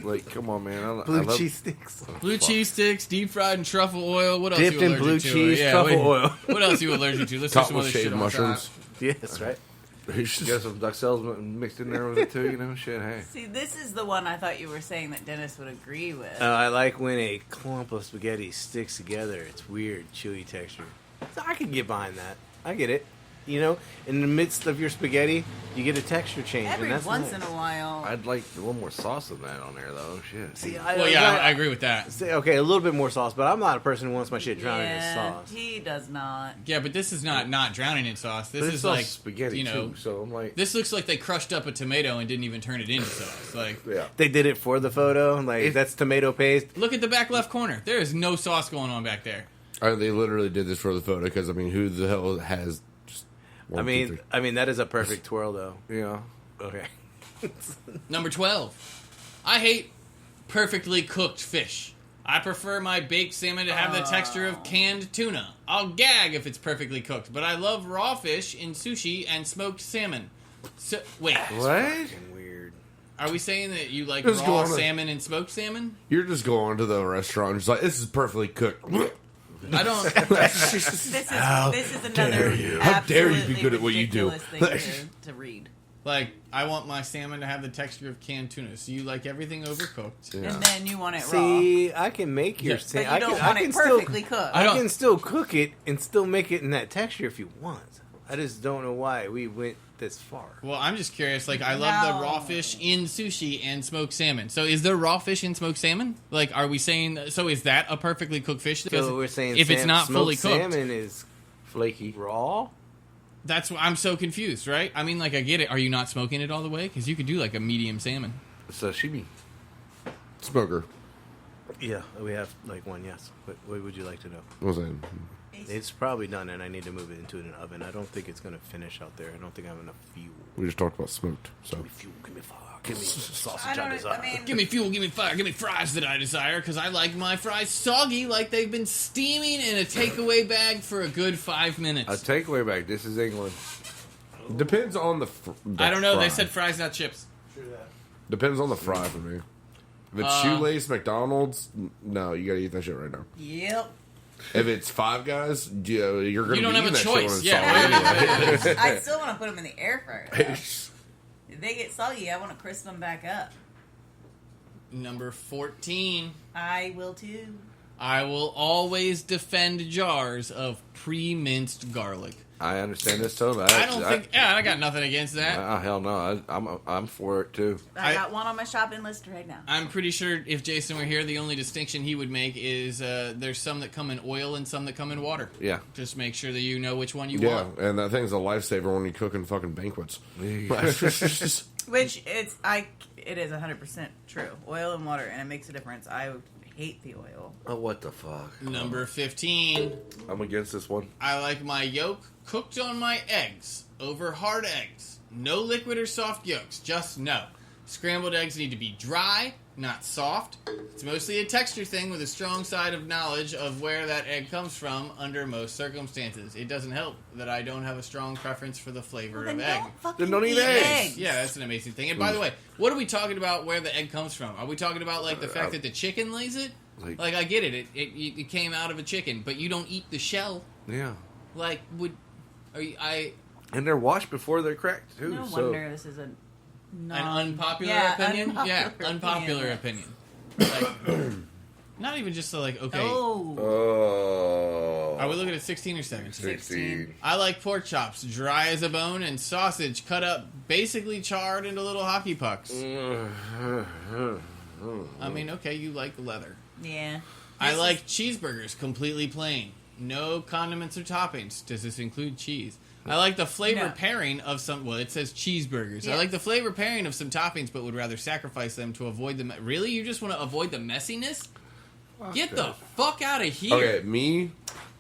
Like, come on, man. I
Blue
love-
cheese sticks.
Blue cheese sticks, deep fried in truffle oil. What else
Dipped
you
in
allergic
blue
to?
cheese, truffle oil.
What else you allergic to? Let's do
Topped
some
with
other shit
shaved
on
mushrooms.
Yes, right.
Get some duxelles mixed in there with it too. You know, shit. Hey.
See, this is the one I thought you were saying that Dennis would agree with.
I like when a clump of spaghetti sticks together. It's weird, chewy texture. So I can get behind that. I get it. You know, in the midst of your spaghetti, you get a texture change.
Every
and that's
once
nice.
in a while.
I'd like a little more sauce than that on there, though. Shit.
See,
Well, yeah, I agree with that.
Okay, a little bit more sauce, but I'm not a person who wants my shit drowning in
yeah,
sauce.
he does not.
Yeah, but this is not drowning in sauce. This
But
is
it's all
like
spaghetti
you know.
too. So I'm like,
This looks like they crushed up a tomato and didn't even turn it into sauce. Like,
yeah.
They did it for the photo. Like, that's tomato paste.
look at the back left corner. There is no sauce going on back there.
They literally did this for the photo because I mean, who the hell has? Just one, two, three.
I mean that is a perfect twirl, though.
Yeah.
Okay.
Number 12. I hate perfectly cooked fish. I prefer my baked salmon to have the texture of canned tuna. I'll gag if it's perfectly cooked, but I love raw fish in sushi and smoked salmon. So, wait,
What?
Fucking weird.
are we saying that you like
Just go
raw
on a-
salmon and smoked salmon?
You're just going to the restaurant and just like, this is perfectly cooked.
I don't.
This is another.
dare you. How dare you be good at what you do.
ridiculous thing to read.
Like, I want my salmon to have the texture of canned tuna. So you like everything overcooked.
Yeah.
And then you want it raw.
See, I can make your
Yeah.
But you
I
don't
can,
want
I can
it perfectly cooked.
I
I
don't-
can still cook it and still make it in that texture if you want. I just don't know why we went this far.
Well, I'm just curious. Like, I love the
No.
raw fish in sushi and smoked salmon. So, is there raw fish in smoked salmon? Like, are we saying? So, is that a perfectly cooked fish? Because
So we're saying
if it's not fully
smoked
cooked,
salmon is
Flaky.
raw.
that's why I'm so confused, right? I mean, like, I get it. Are you not smoking it all the way? Because you could do like a medium salmon.
Sashimi.
Smoker.
Yeah, we have like one. Yes. What would you like to know?
What was that?
It's probably done, and I need to move it into an oven. I don't think it's gonna finish out there. I don't think I have enough fuel.
We just talked about smoked. So
Fuel, give me fire, give me sausage
I
I
don't.
desire.
I mean,
Give me fuel, give me fire, give me fries that I desire. Because I like my fries soggy, like they've been steaming in a takeaway bag for a good 5 minutes.
A takeaway bag. This is England.
depends on the.
I don't know. They
fry.
said fries, not chips.
Depends on the fry for me. If it's shoelace, McDonald's, no, you gotta eat that shit right now.
Yep.
If it's Five Guys, you're gonna
You don't
be
have
eating
a
that
choice.
shit when
Yeah.
it's salty anyway.
I still want to put them in the air fryer. If they get soggy, I want to crisp them back up.
Number 14.
I will too.
I will always defend jars of pre-minced garlic.
I understand this totally.
I got nothing against that.
Hell no. I'm for it too.
I got one on my shopping list right now.
I'm pretty sure if Jason were here, the only distinction he would make is there's some that come in oil and some that come in water.
Yeah.
Just make sure that you know which one you
Yeah,
want.
and that thing's a lifesaver when you cook in fucking banquets.
Which it is 100% true. Oil and water, and it makes a difference. I hate the oil.
Oh, what the fuck?
Number 15.
I'm against this one.
I like my yolk cooked on my eggs over hard eggs. No liquid or soft yolks, just no. Scrambled eggs need to be dry, not soft. It's mostly a texture thing with a strong side of knowledge of where that egg comes from under most circumstances. It doesn't help that I don't have a strong preference for the flavor of egg.
Then don't eat eggs.
Yeah, that's an amazing thing. And by the way, what are we talking about where the egg comes from? Are we talking about like the fact that the chicken lays it? Like I get it. It came out of a chicken, but you don't eat the shell.
Yeah.
Like
And they're washed before they're cracked too.
No
so.
wonder this is an
unpopular opinion? Unpopular opinion. Like, not even just like, okay.
Oh.
Are we looking at 16 or 17?
16.
I like pork chops, dry as a bone, and sausage cut up, basically charred into little hockey pucks. I mean, okay, you like leather.
Yeah.
I like cheeseburgers completely plain. No condiments or toppings. Does this include cheese? I like the flavor pairing of some... Well, it says cheeseburgers. Yes. I like the flavor pairing of some toppings, but would rather sacrifice them to avoid the... Really? You just want to avoid the messiness? Get the fuck out of here.
Okay, me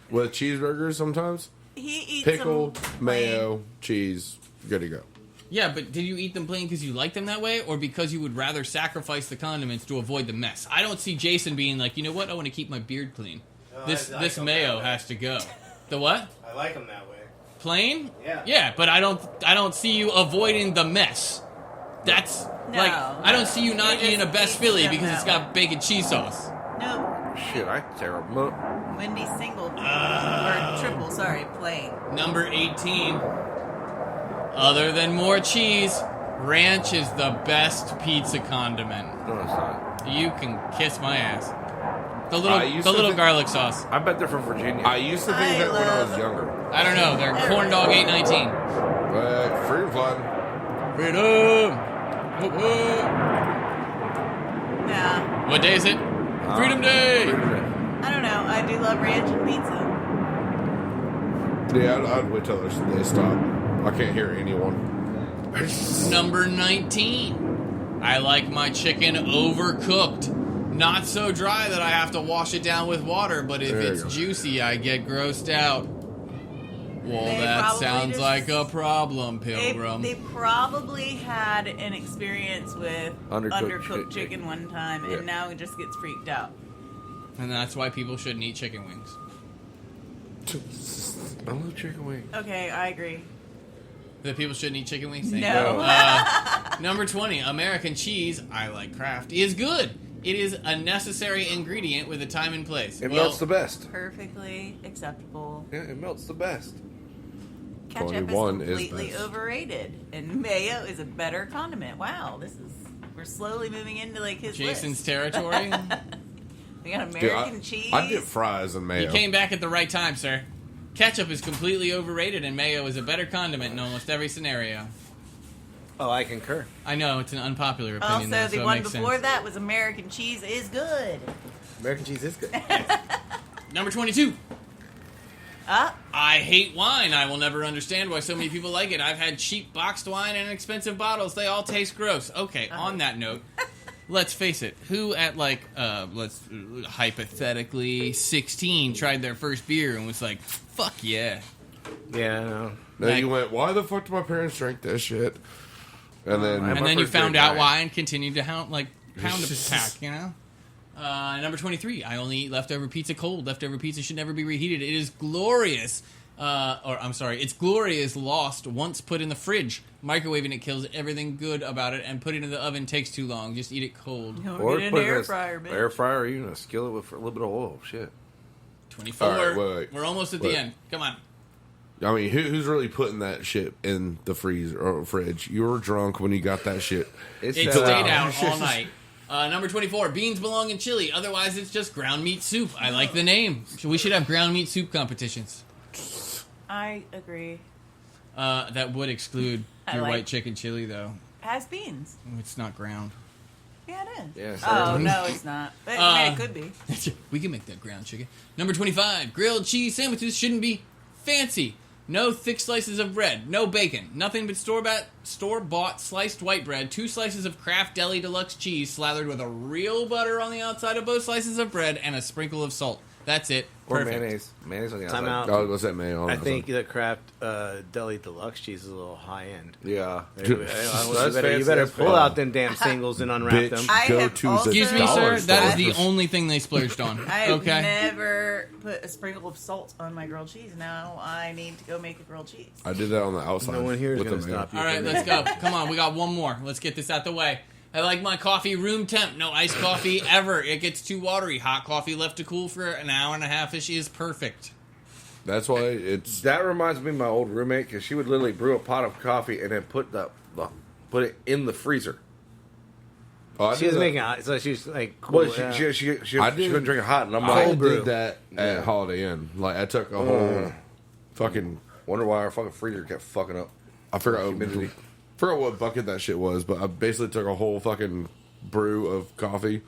with cheeseburgers sometimes.
He eats
pickle, mayo, cheese, good to go.
Yeah, but did you eat them plain because you like them that way, or because you would rather sacrifice the condiments to avoid the mess? I don't see Jason being like, you know what? I want to keep my beard clean. This mayo has to go. The what?
I like them that way.
Plain?
Yeah.
Yeah, but I don't see you avoiding the mess. That's like I don't see you not eating a Best Philly because it's got bacon cheese sauce.
No.
Shit, I tear them up.
Wendy's single or triple, sorry, plain.
Number 18. Other than more cheese, ranch is the best pizza condiment.
No, it's not.
You can kiss my ass. The little garlic sauce.
I bet they're from Virginia.
I used to think that when I was younger.
I don't know. They're corn dog 819.
But freedom flag.
Freedom. Whoop, whoop.
Nah.
What day is it? Freedom Day.
I don't know. I do love ranch and pizza.
Yeah, I'd wait till they stop. I can't hear anyone.
Number 19. I like my chicken overcooked. Not so dry that I have to wash it down with water, but if it's juicy, I get grossed out. Well, that sounds like a problem, Pilgrim.
They probably had an experience with undercooked chicken one time, and now he just gets freaked out.
And that's why people shouldn't eat chicken wings.
I love chicken wings.
Okay, I agree.
That people shouldn't eat chicken wings?
No.
Number 20, American cheese, I like Kraft, is good. It is a necessary ingredient with a time and place.
It melts the best.
Perfectly acceptable.
Yeah, it melts the best.
Ketchup is completely overrated, and mayo is a better condiment. Wow, we're slowly moving into like his
Jason's
list.
territory.
We got American cheese.
I dip fries and mayo.
You came back at the right time, sir. Ketchup is completely overrated, and mayo is a better condiment in almost every scenario.
Oh, I concur.
I know, it's an unpopular opinion.
Also, the one before
sense.
that was American cheese is good.
American cheese is good.
Number 22. I hate wine. I will never understand why so many people like it. I've had cheap boxed wine and expensive bottles. They all taste gross. Okay, on that note, let's face it. Who at let's hypothetically 16 tried their first beer and was like, fuck yeah.
Yeah, I know.
Then you went, why the fuck do my parents drink this shit? And then
you found out why and continued to pound a pack, you know? Number 23, I only eat leftover pizza cold. Leftover pizza should never be reheated. It is glorious. I'm sorry, its glory is lost once put in the fridge. Microwaving it kills everything good about it, and putting it in the oven takes too long. Just eat it cold.
No,
Or
get an
put it in
air
a
fryer, bitch.
air fryer, or even a skillet with a little bit of oil. Shit.
24.
All right, wait.
We're almost at
Wait.
the end. Come on.
I mean, who's really putting that shit in the freezer or fridge? You were drunk when you got that shit.
It stayed out all night. Number 24. Beans belong in chili. Otherwise, it's just ground meat soup. I like the name. We should have ground meat soup competitions.
I agree.
That would exclude
I
your
like-
white chicken chili, though.
Has beans.
It's not ground.
Yeah, it is.
Yeah,
Oh,
certainly.
no, it's not. But, I mean, it could be.
We can make that ground chicken. Number 25. Grilled cheese sandwiches shouldn't be fancy. No thick slices of bread. No bacon. Nothing but store-bought sliced white bread. 2 slices of Kraft Deli Deluxe cheese slathered with a real butter on the outside of both slices of bread and a sprinkle of salt. That's it.
Or
Perfect.
mayonnaise. Mayonnaise on the
Time
outside.
out.
Oh, what's that, man?
I think the Kraft Deli Deluxe cheese is a little high end.
Yeah.
You
That's
better
fancy.
pull out them damn singles and unwrap
Bitch.
them.
I
Go
have
to
also-
Excuse me,
$6
sir. That is the
store.
only thing they splurged on.
I have
Okay.
never put a sprinkle of salt on my grilled cheese. Now I need to go make a grilled cheese.
I did that on the outside.
No one here is
with
going
the
to
mayo.
stop you.
All right, let's go. Come on, we got one more. Let's get this out the way. I like my coffee room temp. No iced coffee ever. It gets too watery. Hot coffee left to cool for an hour and a half-ish is perfect.
That's why it's.
That reminds me of my old roommate because she would literally brew a pot of coffee and then put it in the freezer.
Oh, I
She
did
was
that-
making hot, so she's like, cool,
Well,
yeah.
she
I
couldn't drink it hot, and I'm
I
like,
brew.
did that at Holiday Inn. Like I took a whole fucking.
wonder why our fucking freezer kept fucking up.
I forgot.
Humidity.
Forgot what bucket that shit was, but I basically took a whole fucking brew of coffee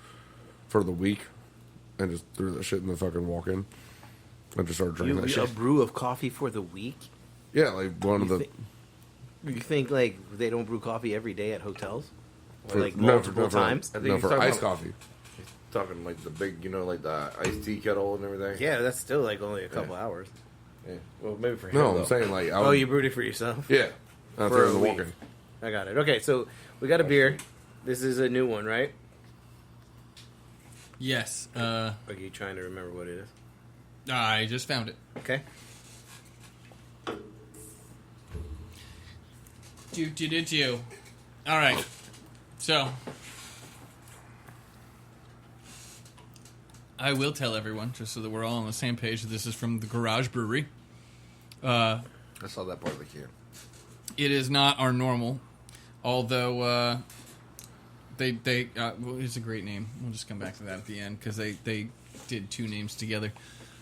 for the week and just threw that shit in the fucking walk-in. I just started drinking that
a
shit.
brew of coffee for the week?
Yeah, like one of the.
You think like they don't brew coffee every day at hotels? Or like
no,
multiple
for-
times?
I think
No,
he's
for
talking
iced
about-
coffee.
Talking like the big, like the iced tea kettle and everything.
Yeah, that's still like only a couple hours.
Yeah. Well, maybe for him.
No,
though.
I'm saying like.
Oh, you brewed it for yourself?
Yeah. I
For
threw it
a
in the
week.
walk-in.
I got it. Okay, so we got a beer. This is a new one, right?
Yes.
Are you trying to remember what it is?
I just found it.
Okay.
Do. All right. So, I will tell everyone, just so that we're all on the same page, that this is from the Garage Brewery.
I saw that part of the can.
It is not our normal, although well, it's a great name. We'll just come back to that at the end because they did 2 names together.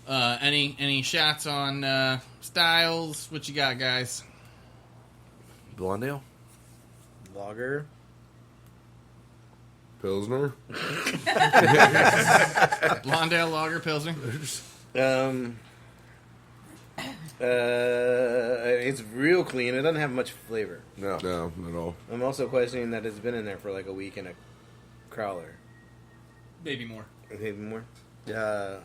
Any shots on styles? What you got, guys?
Blondale?
Lager.
Pilsner.
Blondale Lager Pilsner.
It's real clean. It doesn't have much flavor.
No.
No, not at all.
I'm also questioning that it's been in there for like a week in a crowler.
Maybe more.
Maybe more. I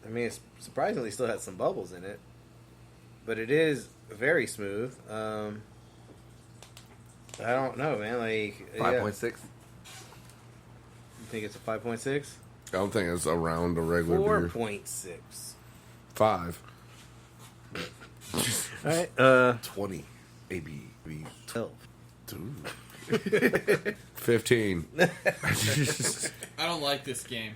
mean, it surprisingly still has some bubbles in it, but it is very smooth. I don't know, man. Like
5.6.
You think it's a 5.6?
I don't think it's around a regular beer.
4.6.
5.
All right.
20. AB.
12.
15.
I don't like this game.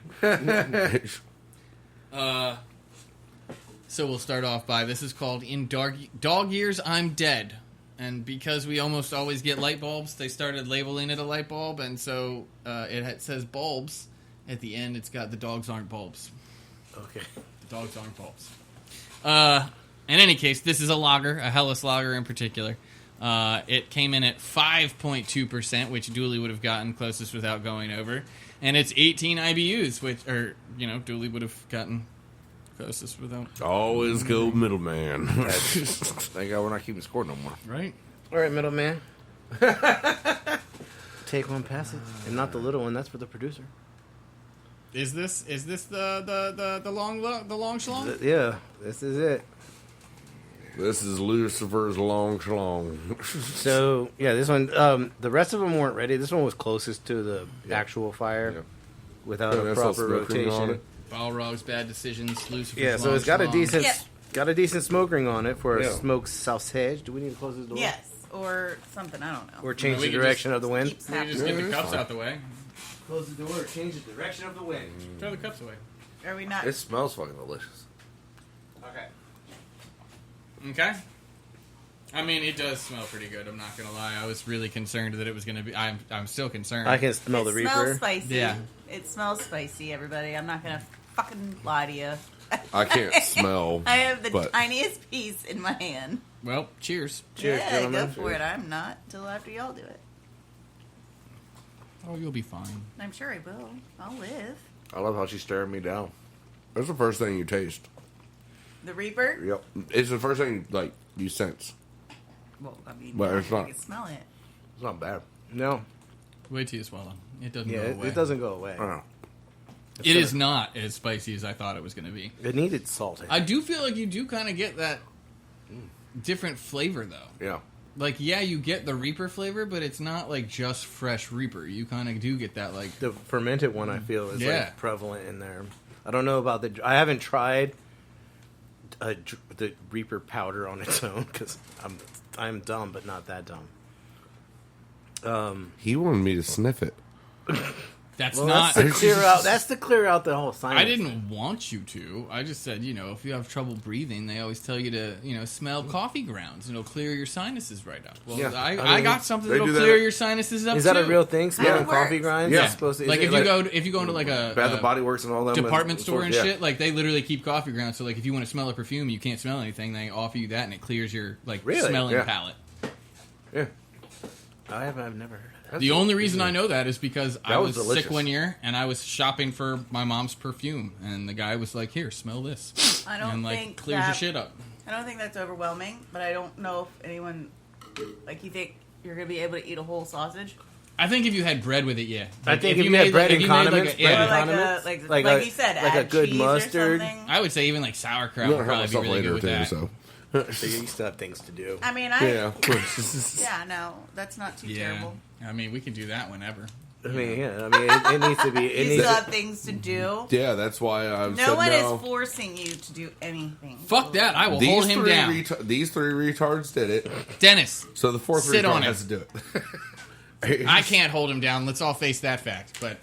So we'll start off by, this is called In Dog Years I'm Dead. And because we almost always get light bulbs, they started labeling it a light bulb, and so it says bulbs. At the end, it's got the dogs aren't bulbs.
Okay.
The dogs aren't bulbs. In any case, this is a lager, a Helles lager in particular. It came in at 5.2%, which Dooley would have gotten closest without going over. And it's 18 IBUs, which, Dooley would have gotten closest without.
Always go middleman.
Thank God we're not keeping score no more.
Right?
All right, middleman. Take one, pass it, and not the little one. That's for the producer.
Is this the long schlong?
Yeah, this is it.
This is Lucifer's long schlong.
So yeah, this one. The rest of them weren't ready. This one was closest to the actual fire,
Yeah.
without
Yeah,
a
that's
proper
all smoking on
rotation.
it.
Balrog's bad decisions. Lucifer's
Yeah, so
long
it's got a
schlong.
decent
Yeah.
Got a decent smoke ring on it for a
Yeah.
smoked sausage. Do we need to close this door?
Yes, or something. I don't know.
Or change
We
the
could
direction of the wind?
Keeps
We just
happening.
get the
it's
cups
fine.
out the way.
Close the door or change the direction of the wind.
Throw the cups away.
Are we not?
It smells fucking delicious.
Okay.
Okay. I mean, it does smell pretty good. I'm not gonna lie. I was really concerned that it was gonna be. I'm still concerned.
I can smell the
It smells
reaper.
spicy.
Yeah.
It smells spicy, everybody. I'm not gonna fucking lie to you.
I can't smell.
I have the
but
tiniest piece in my hand.
Well, cheers.
Cheers,
yeah,
gentlemen.
go for it. I'm not till after y'all do it.
Oh, you'll be fine.
I'm sure I will. I'll live.
I love how she's staring me down.
That's the first thing you taste.
The Reaper?
Yep.
It's the first thing like you sense.
Well, I mean,
Well,
yeah,
it's not.
I can smell it.
It's not bad.
No.
Wait till you swallow. It doesn't
Yeah,
go away.
it doesn't go away.
I don't know.
It is not as spicy as I thought it was going to be.
It needed salt.
I do feel like you do kind of get that different flavor, though.
Yeah.
Like, yeah, you get the Reaper flavor, but it's not like just fresh Reaper. You kind of do get that, like,
The fermented one, I feel, is
Yeah.
like prevalent in there. I don't know about the. I haven't tried the Reaper powder on its own because I'm dumb, but not that dumb.
He wanted me to sniff it.
that's
Well,
not.
that's to clear out. That's to clear out the whole sinus.
I didn't want you to. I just said, if you have trouble breathing, they always tell you to, smell coffee grounds, and it'll clear your sinuses right up. Well,
Yeah,
I
I mean,
got something
they
that'll
do that
clear
at-
your sinuses up.
Is that a
too.
real thing? Smelling
It
coffee
works.
grinds?
Yeah.
It's supposed to.
Like
is
if
it
you go into like a
Bath and Body Works and all them.
department store and
yeah.
shit, like they literally keep coffee grounds. So like if you want to smell a perfume, you can't smell anything. They offer you that, and it clears your like
Really?
smelling
Yeah.
palate.
Yeah.
I've never heard of that.
The only reason I know that is because I
was
was
delicious.
sick one year and I was shopping for my mom's perfume, and the guy was like, "Here, smell this,"
I don't
and like
think
clears your
that-
shit up.
I don't think that's overwhelming, but I don't know if anyone, like, you think you're going to be able to eat a whole sausage?
I think if you had bread with it, yeah.
I think if you
made,
had bread
if
and
you made,
condiments,
like a,
bread
yeah,
and
Or like
condiments?
like you said,
like a
add
good
cheese
mustard.
or something.
I would say even like sauerkraut
I'm
would
gonna
probably
hurt
be
myself
really good
later
with
too.
that.
So
So you still have things to do.
I mean,
yeah.
yeah, no, that's not too
Yeah,
terrible.
I mean we can do that whenever.
I mean, yeah. I mean, it needs to be. It
You
needs.
still have things to do.
Yeah, that's why I've
No
said
one
no.
is forcing you to do anything.
Fuck that! I will
These
hold him
three
down,
these three retards did it.
Dennis.
So the fourth
Sit
retard
on
has
him.
to do it.
I can't hold him down. Let's all face that fact. But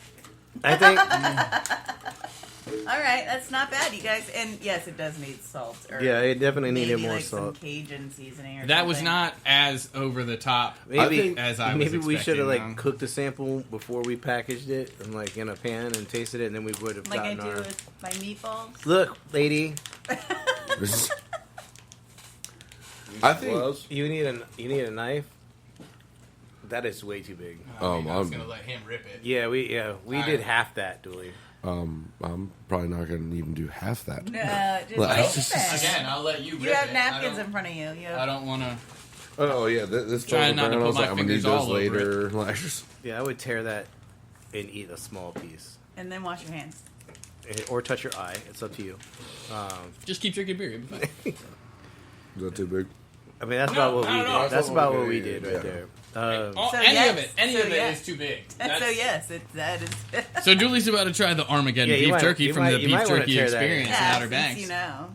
I think.
All right, that's not bad, you guys. And yes, it does need salt. Or
Yeah, it definitely
maybe
needed more
like some
salt.
Cajun seasoning or
that was
something.
not as over the top.
Maybe
as I was
maybe we should have
expecting,
like cooked a sample before we packaged it and like in a pan and tasted it, and then we would have
like I
gotten
do
our.
with my meatballs.
Look, lady,
I think.
Gloves.
you need a knife. That is way too big.
I was
I'm-
gonna let him rip it.
Yeah, we did half that, Dooley.
I'm probably not going to even do half that.
No, just
Well,
wait
it's
a
just-
second.
Again, I'll let you rip
You have
it.
napkins in front of you. You
I
have,
don't want to.
Oh yeah, this
Trying
Golden
not to
Brown,
put
I was
my
like, I'm gonna need
fingers all
those
over
later. Like,
Yeah, I would tear that and eat a small piece,
and then wash your hands.
or touch your eye. It's up to you.
Just keep drinking beer. You'll be fine.
is that too big?
I mean, that's
No,
about what we
no,
did.
no.
That's about what
Yeah,
we
yeah,
did
yeah.
right there.
Oh,
So
any
yes.
of it. Any
So
of it
yes.
is too big.
So
That's-
yes, that is.
So Dooley's about to try the Armageddon
Yeah, you
beef
might-
jerky
you
from
might-
the
you
beef
might wanna
jerky
tear that
experience in
yeah,
Outer
since
Banks.
you know.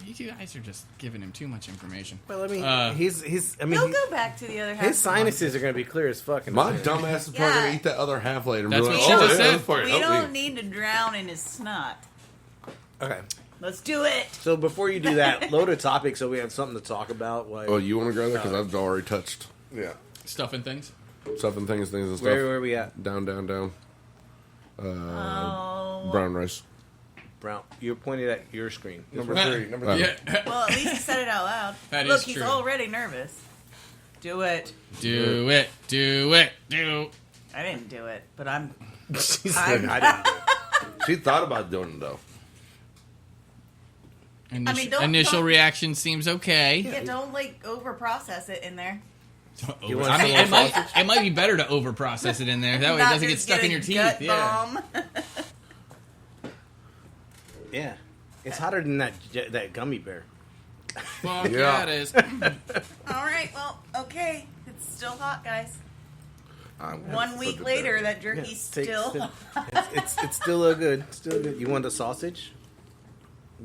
You guys are just giving him too much information.
Well, I mean,
Uh,
he's. I mean,
He'll go back to the other half.
his sinuses are going to be clear as fuck. in a
My
minute.
dumbass is probably
Yeah.
gonna eat that other half later. And
That's
be
what
like,
she
oh,
just
yeah,
said.
that's fucking
We
help
don't
me.
need to drown in his snot.
Okay.
Let's do it.
So before you do that, load a topic so we have something to talk about. Like,
Oh, you want to grab that? Because I've already touched
Yeah.
Stuff and things.
stuff and things and stuff.
where are we at?
Down.
Oh.
Brown rice.
Brown. You're pointed at your screen.
Number
Yeah.
three. Number
Oh.
three.
Yeah.
Well, at least he said it out loud.
That
Look,
is
he's
true.
already nervous. Do it.
Do it. Do it. Do.
I didn't do it, but I'm.
She's
I'm-
like, I didn't do it.
She thought about doing it though.
Initial,
don't- don't-
reaction seems okay.
Yeah, don't like over process it in there.
You want
I mean,
some
it
more
might, be better to over process it in there. That way it
Not
doesn't get
just
stuck in
a
your teeth.
gut
Yeah.
bomb.
Yeah, it's hotter than that gummy bear.
Fuck
Yeah.
yeah, it is.
All right, well, okay. It's still hot, guys. 1 week later, that jerky's
take-
still.
It's still good. Still good. You want a sausage?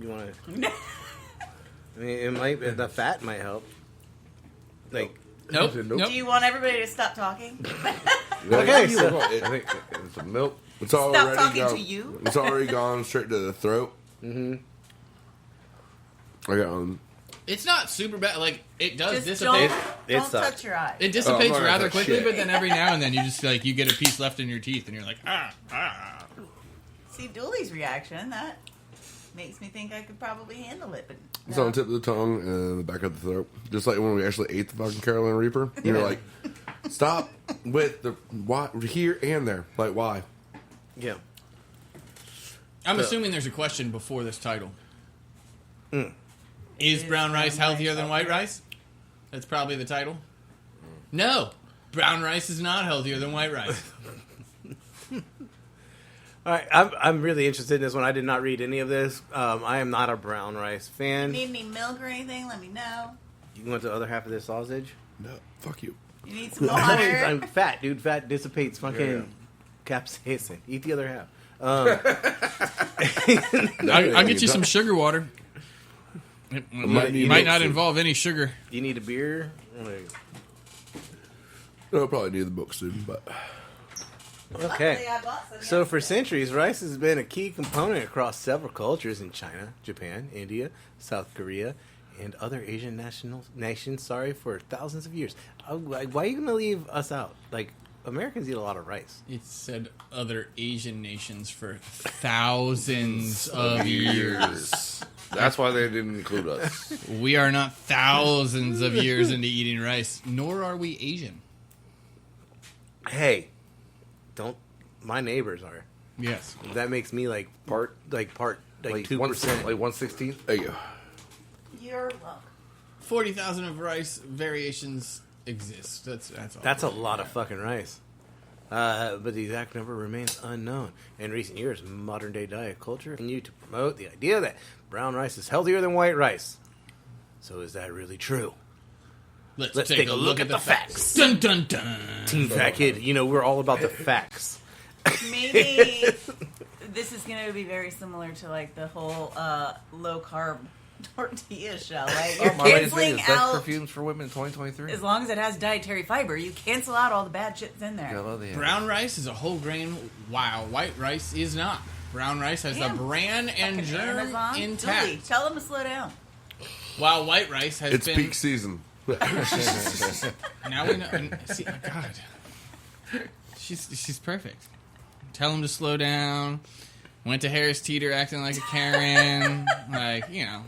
You want to? I mean, it might. The fat might help. Like,
Nope.
Do
Nope.
you want everybody to stop talking?
Okay, so-
I think it's a milk.
It's already
talking
gone.
to you?
It's already gone straight to the throat.
mm-hmm.
I got
It's not super bad. Like, it does
Just
dissipate.
It
don't
sucks.
touch your eyes.
It dissipates
not
rather
that
quickly,
shit.
but then every now and then you just like you get a piece left in your teeth, and you're like, ah.
See Dooley's reaction. That makes me think I could probably handle it. But
It's
no.
on the tip of the tongue and the back of the throat. Just like when we actually ate the fucking Carolina Reaper. You're like, stop with the why here and there. Like, why?
Yeah.
I'm assuming there's a question before this title.
Mm.
Is brown rice healthier than white rice? That's probably the title. No, brown rice is not healthier than white rice.
All right, I'm really interested in this one. I did not read any of this. I am not a brown rice fan.
Need any milk or anything? Let me know.
You want the other half of this sausage?
No, fuck you.
You need some water.
I'm fat, dude. Fat dissipates fucking capsaicin. Eat the other half.
I'll get you some sugar water. It might not involve any sugar.
You need a beer?
No, I'll probably need the book soon, but
Okay.
Luckily, I bought some
So for
yesterday.
centuries, rice has been a key component across several cultures in China, Japan, India, South Korea, and other Asian nations. Sorry, for thousands of years. Why are you going to leave us out? Like, Americans eat a lot of rice.
It said other Asian nations for thousands of years.
That's why they didn't include us.
We are not thousands of years into eating rice, nor are we Asian.
Hey, don't. My neighbors are.
Yes.
That makes me like
Part
like 2%.
1/16.
there you go.
You're welcome.
40,000 of rice variations exist. That's all.
That's a lot of fucking rice. But the exact number remains unknown. In recent years, modern day diet culture continued to promote the idea that brown rice is healthier than white rice. So is that really true?
Let's take a look at the facts. Dun dun dun.
Team Fat Kid, you know, we're all about the facts.
Maybe this is going to be very similar to like the whole low carb tortilla show. Like you're
My latest
canceling
thing is best
out
perfumes for women in 2023.
as long as it has dietary fiber. You cancel out all the bad shits in there.
I love the
Brown rice is a whole grain, while white rice is not. Brown rice has
Damn.
the bran and
Fucking
germ
Amazon. Dooley,
intact,
tell them to slow down.
while white rice has
It's
been.
peak season.
Now we know. And see, oh God, she's perfect. Tell him to slow down. Went to Harris Teeter acting like a Karen, like you know.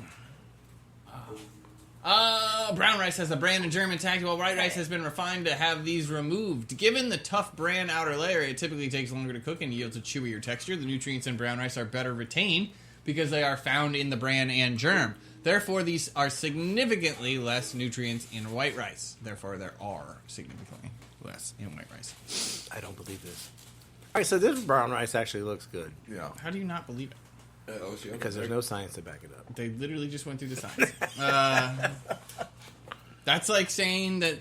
Brown rice has the bran and germ intact, while white rice has been refined to have these removed. Given the tough bran outer layer, it typically takes longer to cook and yields a chewier texture. The nutrients in brown rice are better retained because they are found in the bran and germ. Therefore, these are significantly less nutrients in white rice. Therefore, there are significantly less in white rice.
I don't believe this. All right, so this brown rice actually looks good
Yeah.
How do you not believe it?
because there's no science to back it up.
They literally just went through the science. That's like saying that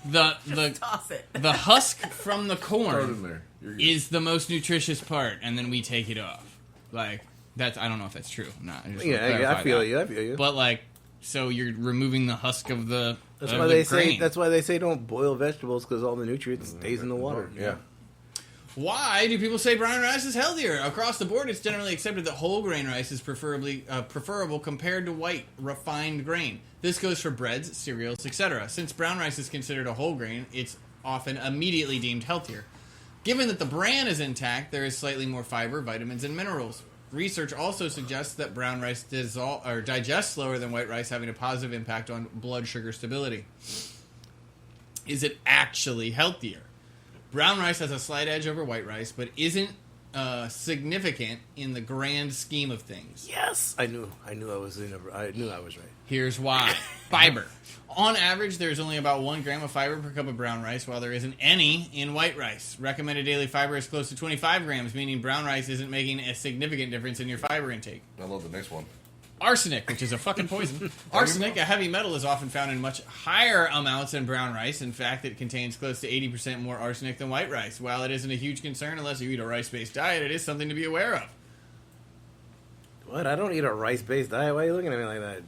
the
Toss it.
the husk from the
Throw it in
corn
there. You're good.
is the most nutritious part, and then we take it off. Like that's I don't know if that's true. I'm not. I just wanna
Yeah, I
clarify
feel
that.
you. I feel you.
But like, so you're removing the husk of the.
That's
of
why
the
they
grain.
say. That's why they say don't boil vegetables because all the nutrients stays in the water.
Yeah.
Why do people say brown rice is healthier? Across the board, it's generally accepted that whole grain rice is preferable compared to white refined grain. This goes for breads, cereals, etc. Since brown rice is considered a whole grain, it's often immediately deemed healthier. Given that the bran is intact, there is slightly more fiber, vitamins, and minerals. Research also suggests that brown rice digests slower than white rice, having a positive impact on blood sugar stability. Is it actually healthier? Brown rice has a slight edge over white rice, but isn't significant in the grand scheme of things.
Yes, I knew I was right.
Here's why. Fiber. On average, there's only about 1 gram of fiber per cup of brown rice, while there isn't any in white rice. Recommended daily fiber is close to 25 grams, meaning brown rice isn't making a significant difference in your fiber intake.
I love the next one.
Arsenic, which is a fucking poison. Arsenic, a heavy metal, is often found in much higher amounts in brown rice. In fact, it contains close to 80% more arsenic than white rice. While it isn't a huge concern unless you eat a rice-based diet, it is something to be aware of.
What? I don't eat a rice-based diet. Why are you looking at me like that?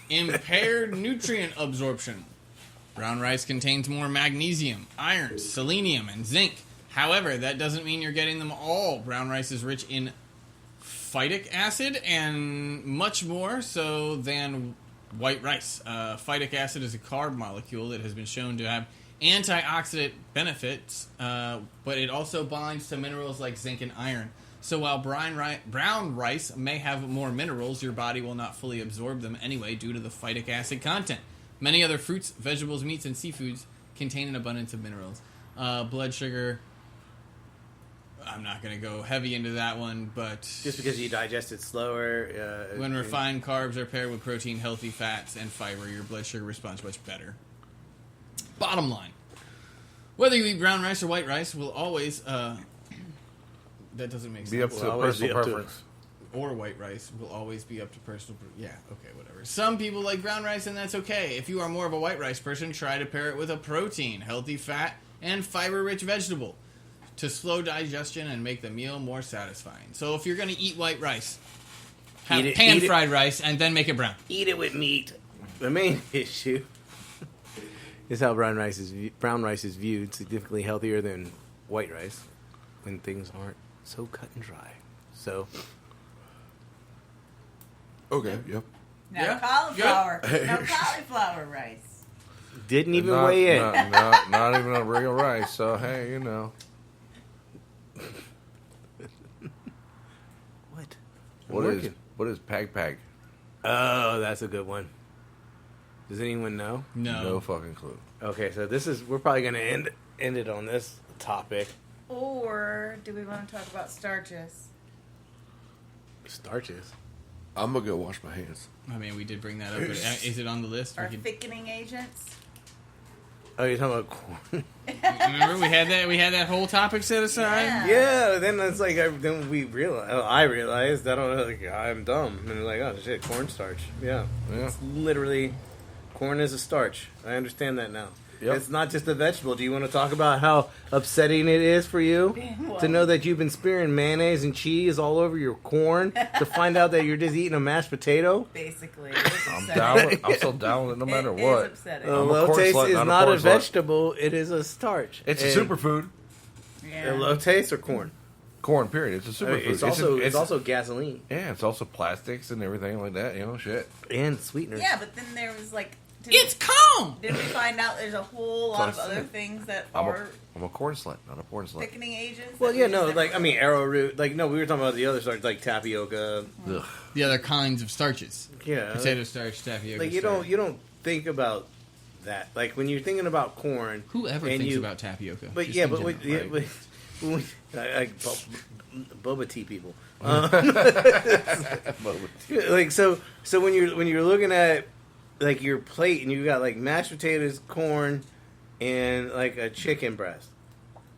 Impaired nutrient absorption. Brown rice contains more magnesium, iron, selenium, and zinc. However, that doesn't mean you're getting them all. Brown rice is rich in phytic acid and much more so than white rice. Phytic acid is a carb molecule that has been shown to have antioxidant benefits, but it also binds to minerals like zinc and iron. So while brown rice may have more minerals, your body will not fully absorb them anyway due to the phytic acid content. Many other fruits, vegetables, meats, and seafoods contain an abundance of minerals. Blood sugar, I'm not going to go heavy into that one, but...
Just because you digest it slower...
when refined carbs are paired with protein, healthy fats, and fiber, your blood sugar responds much better. Bottom line. Whether you eat brown rice or white rice will always... that doesn't make sense.
Be up to personal preference.
Or white rice will always be up to personal... Yeah, okay, whatever. Some people like brown rice, and that's okay. If you are more of a white rice person, try to pair it with a protein, healthy fat, and fiber-rich vegetable to slow digestion and make the meal more satisfying. So if you're going to eat white rice, have pan-fried rice and then make it brown.
Eat it with meat. The main issue is how brown rice is viewed significantly healthier than white rice when things aren't so cut and dry. So...
Okay, yep.
No cauliflower. No cauliflower rice.
Didn't even weigh in.
Not even on real rice. So hey, you know. What is PagPag?
Oh, that's a good one. Does anyone know?
No fucking clue.
Okay, so we're probably gonna end it on this topic.
Or do we want to talk about starches?
Starches.
I'm gonna go wash my hands.
I mean, we did bring that up, but is it on the list?
Or thickening agents?
Oh, you're talking about corn?
Remember, we had that whole topic set aside?
Yeah, then it's like, then we realized, I realized, I don't know, like, I'm dumb. And like, oh shit, cornstarch. Yeah. It's literally, corn is a starch. I understand that now. Yep. It's not just a vegetable. Do you want to talk about how upsetting it is for you to know that you've been spearing mayonnaise and cheese all over your corn to find out that you're just eating a mashed potato?
Basically.
I'm still down with it no matter what.
It is upsetting.
Elote is not a vegetable. It is a starch.
It's a superfood.
Yeah.
Elotes or corn?
Corn, period. It's a superfood.
It's also gasoline.
Yeah, it's also plastics and everything like that. You know, shit.
And sweeteners.
Yeah, but then there was like...
It's corn!
Didn't we find out there's a whole lot of other things that are...
I'm a corn slut, not a porn slut.
Thickening agents?
Well, yeah, no, like, I mean, arrowroot. Like, no, we were talking about the other starch, like tapioca.
Ugh.
The other kinds of starches.
Yeah.
Potato starch, tapioca
like, you don't think about that. Like, when you're thinking about corn...
Whoever thinks about tapioca?
But, yeah, but... Boba tea people. Like, so when you're looking at... like your plate and you got like mashed potatoes, corn, and like a chicken breast.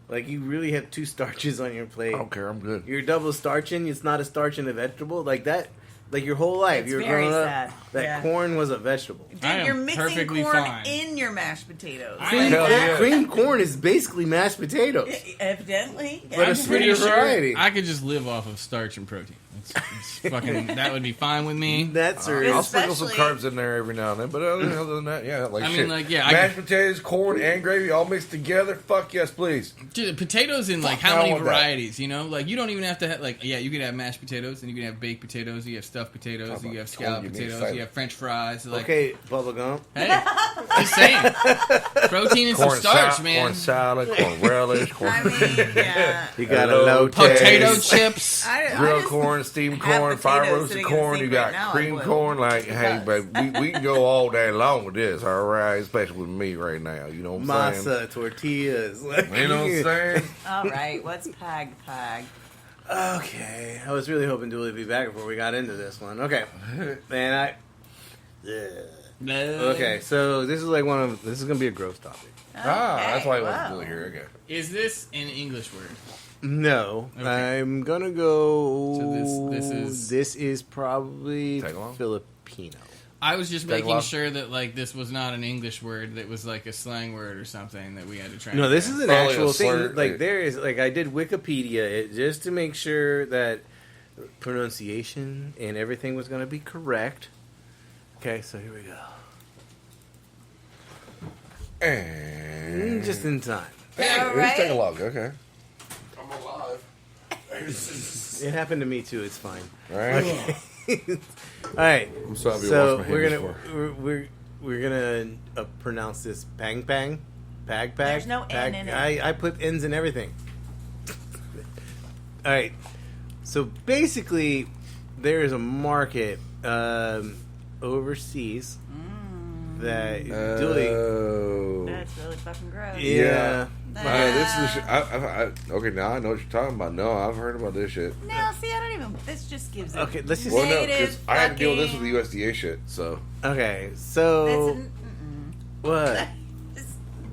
Like you really have two starches on your plate.
I don't care, I'm good.
You're double starching. It's not a starch in a vegetable like that. Like your whole life,
it's
you're
very
growing
sad.
up that corn was a vegetable.
Dude, you're mixing corn in your mashed potatoes.
Cream corn is basically mashed potatoes.
Evidently,
but a sweeter variety.
I could just live off of starch and protein. It's fucking, that would be fine with me.
That's
I'll sprinkle some carbs in there every now and then, but other than that, yeah, like
I mean,
shit.
like, yeah,
mashed potatoes, corn, and gravy all mixed together. Fuck yes, please.
Dude, potatoes in like how many varieties? You know, like you don't even have to have like you could have mashed potatoes and you can have baked potatoes. You have stuffed potatoes. You have scalloped potatoes. You have French fries. Like,
okay, bubblegum.
Hey, just saying, protein and some starch, man.
Corn salad, corn relish, corn.
I mean, yeah.
You got a low
potato chips,
grilled corn, steamed corn, fire roasted corn. You got cream corn. Like, hey, baby, we can go all day long with this. All right, especially with me right now. You know what I'm saying?
Masa tortillas.
You know what I'm saying?
All right, what's PagPag?
Okay, I was really hoping Dooley would be back before we got into this one. Okay, man, okay, so this is gonna be a gross topic.
Okay,
that's why I wasn't Dooley here. Okay,
is this an English word?
No, okay. I'm gonna go. So this is probably Filipino.
I was just making sure that like this was not an English word that was like a slang word or something that we had to try.
No, this is an actual thing. Like there is, like I did Wikipedia it just to make sure that pronunciation and everything was going to be correct. Okay, so here we go.
And
Just in time.
Yeah,
Let's
right?
take a log. Okay.
I'm alive.
It happened to me too. It's fine.
All right.
All right.
I'm sorry.
So we're gonna pronounce this PagPag. PagPag.
There's no N in it.
I put N's in everything. All right. So basically, there is a market overseas that Dooley.
That's really fucking gross.
Yeah.
This is okay. Now I know what you're talking about. No, I've heard about this shit.
No, see, I don't even. This just gives it.
Okay, let's just.
Well, no,
Negative
because I had to deal with this with
fucking-
the USDA shit. So
Okay, so what?
Just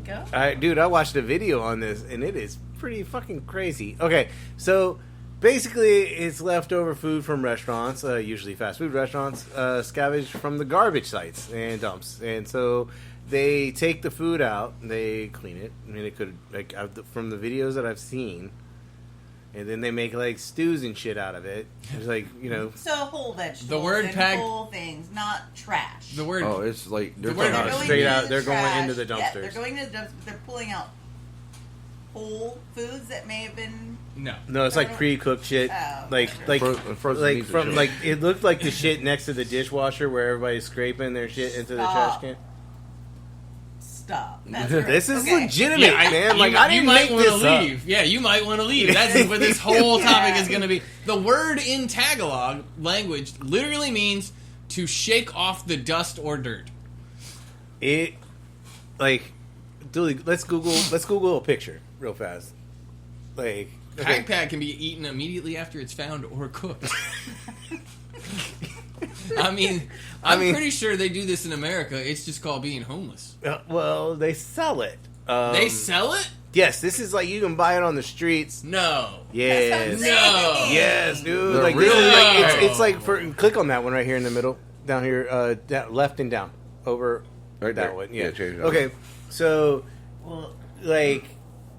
go.
All right, dude, I watched a video on this, and it is pretty fucking crazy. Okay, so basically, it's leftover food from restaurants, usually fast food restaurants, scavenged from the garbage sites and dumps. And so they take the food out, they clean it. I mean, it could, like, from the videos that I've seen, and then they make, like, stews and shit out of it. It's like, you know.
So whole vegetables.
The word
and whole things, not trash.
The word.
oh, it's like they're
word-
talking
They're
about
straight
into
out,
the
they're going
trash.
into the
Yeah,
dumpsters.
they're going into the dumpsters, but they're pulling out whole foods that may have been.
No.
No, it's like pre-cooked shit.
Oh,
like
frozen
like
meats and
from
shit.
like it looked like the shit next to the dishwasher where everybody's scraping their shit into the trash
Stop.
can.
Stop. That's
This is
okay.
legitimate, man. Like
you,
I didn't
you might
make
wanna
this
leave.
up.
Yeah, you might want to leave. That's what this whole topic is going to be. The word in Tagalog language literally means to shake off the dust or dirt.
It like, Dooley, let's Google a picture real fast. Like, okay.
PagPag can be eaten immediately after it's found or cooked. I mean, I'm pretty sure they do this in America. It's just called being homeless.
Well, they sell it.
They sell it?
Yes, this is like you can buy it on the streets.
No.
Yes.
That's
No.
Yes, dude.
They're
Like
really-
this is like
No.
it's like for click on that one right here in the middle, down here, left and down, over
Right
that
there.
one. Yeah.
Yeah, change it.
Okay, so like,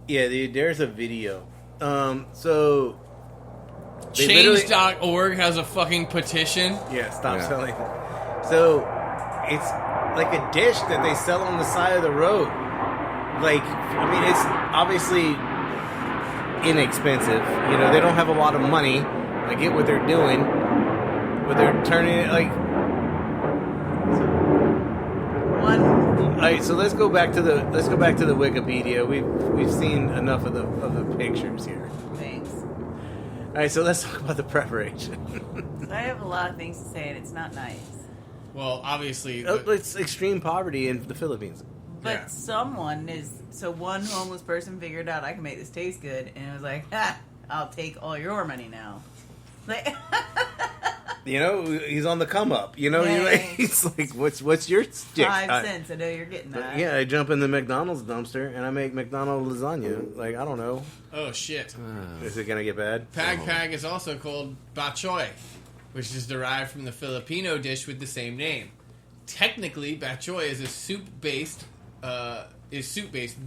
yeah, dude, there's a video. So they literally-
Change.org has a fucking petition.
Yeah, stop
Yeah.
selling. So it's like a dish that they sell on the side of the road. Like, I mean, it's obviously inexpensive. You know, they don't have a lot of money. I get what they're doing, but they're turning it like.
One.
All right, so let's go back to the Wikipedia. We've seen enough of the pictures here.
Thanks.
All right, so let's talk about the preparation.
I have a lot of things to say, and it's not nice.
Well, obviously,
It's extreme poverty in the Philippines.
But one homeless person figured out I can make this taste good, and it was like, ha, I'll take all your money now. Like,
You know, he's on the come up. You know,
Yeah,
you're like,
yeah.
he's like, what's your stick?
5 cents. I know you're getting that.
Yeah, I jump in the McDonald's dumpster and I make McDonald's lasagna. Like, I don't know.
oh shit.
Is it gonna get bad?
PagPag is also called bachoy, which is derived from the Filipino dish with the same name. Technically, bachoy is soup-based,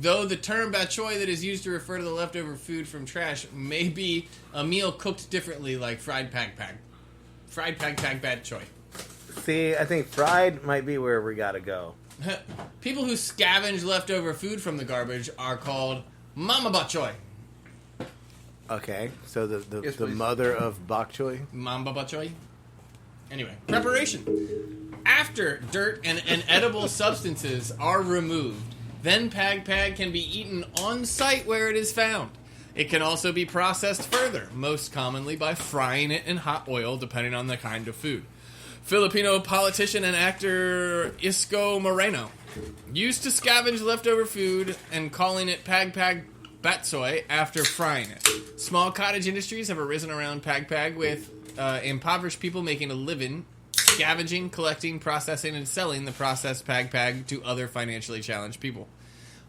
though the term bachoy that is used to refer to the leftover food from trash may be a meal cooked differently, like fried PagPag. Fried PagPag bachoy.
See, I think fried might be where we gotta go.
People who scavenge leftover food from the garbage are called mama bachoy.
Okay, so the
Yes, please.
mother of bok choy.
Mamba bachoy. Anyway, preparation. After dirt and inedible substances are removed, then PagPag can be eaten on site where it is found. It can also be processed further, most commonly by frying it in hot oil, depending on the kind of food. Filipino politician and actor Isko Moreno used to scavenge leftover food and calling it PagPag batsoy after frying it. Small cottage industries have arisen around PagPag, with impoverished people making a living scavenging, collecting, processing, and selling the processed PagPag to other financially challenged people.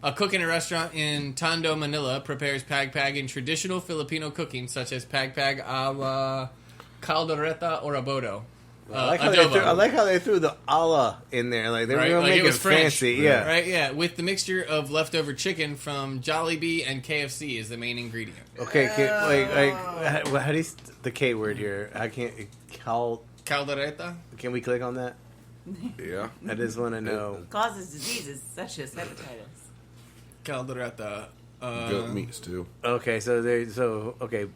A cook in a restaurant in Tondo, Manila, prepares PagPag in traditional Filipino cooking, such as PagPag a la caldereta or adobo.
I like how they threw the Allah in there. Like, they were
Right,
gonna
like
make
it was French.
fancy. Yeah.
Right, yeah, with the mixture of leftover chicken from Jollibee and KFC is the main ingredient.
Okay, how do you the K word here? I can't.
Caldereta?
Can we click on that?
Yeah.
I just want to know.
Causes diseases such as hepatitis.
Caldereta.
Goat meats too.
Okay, okay,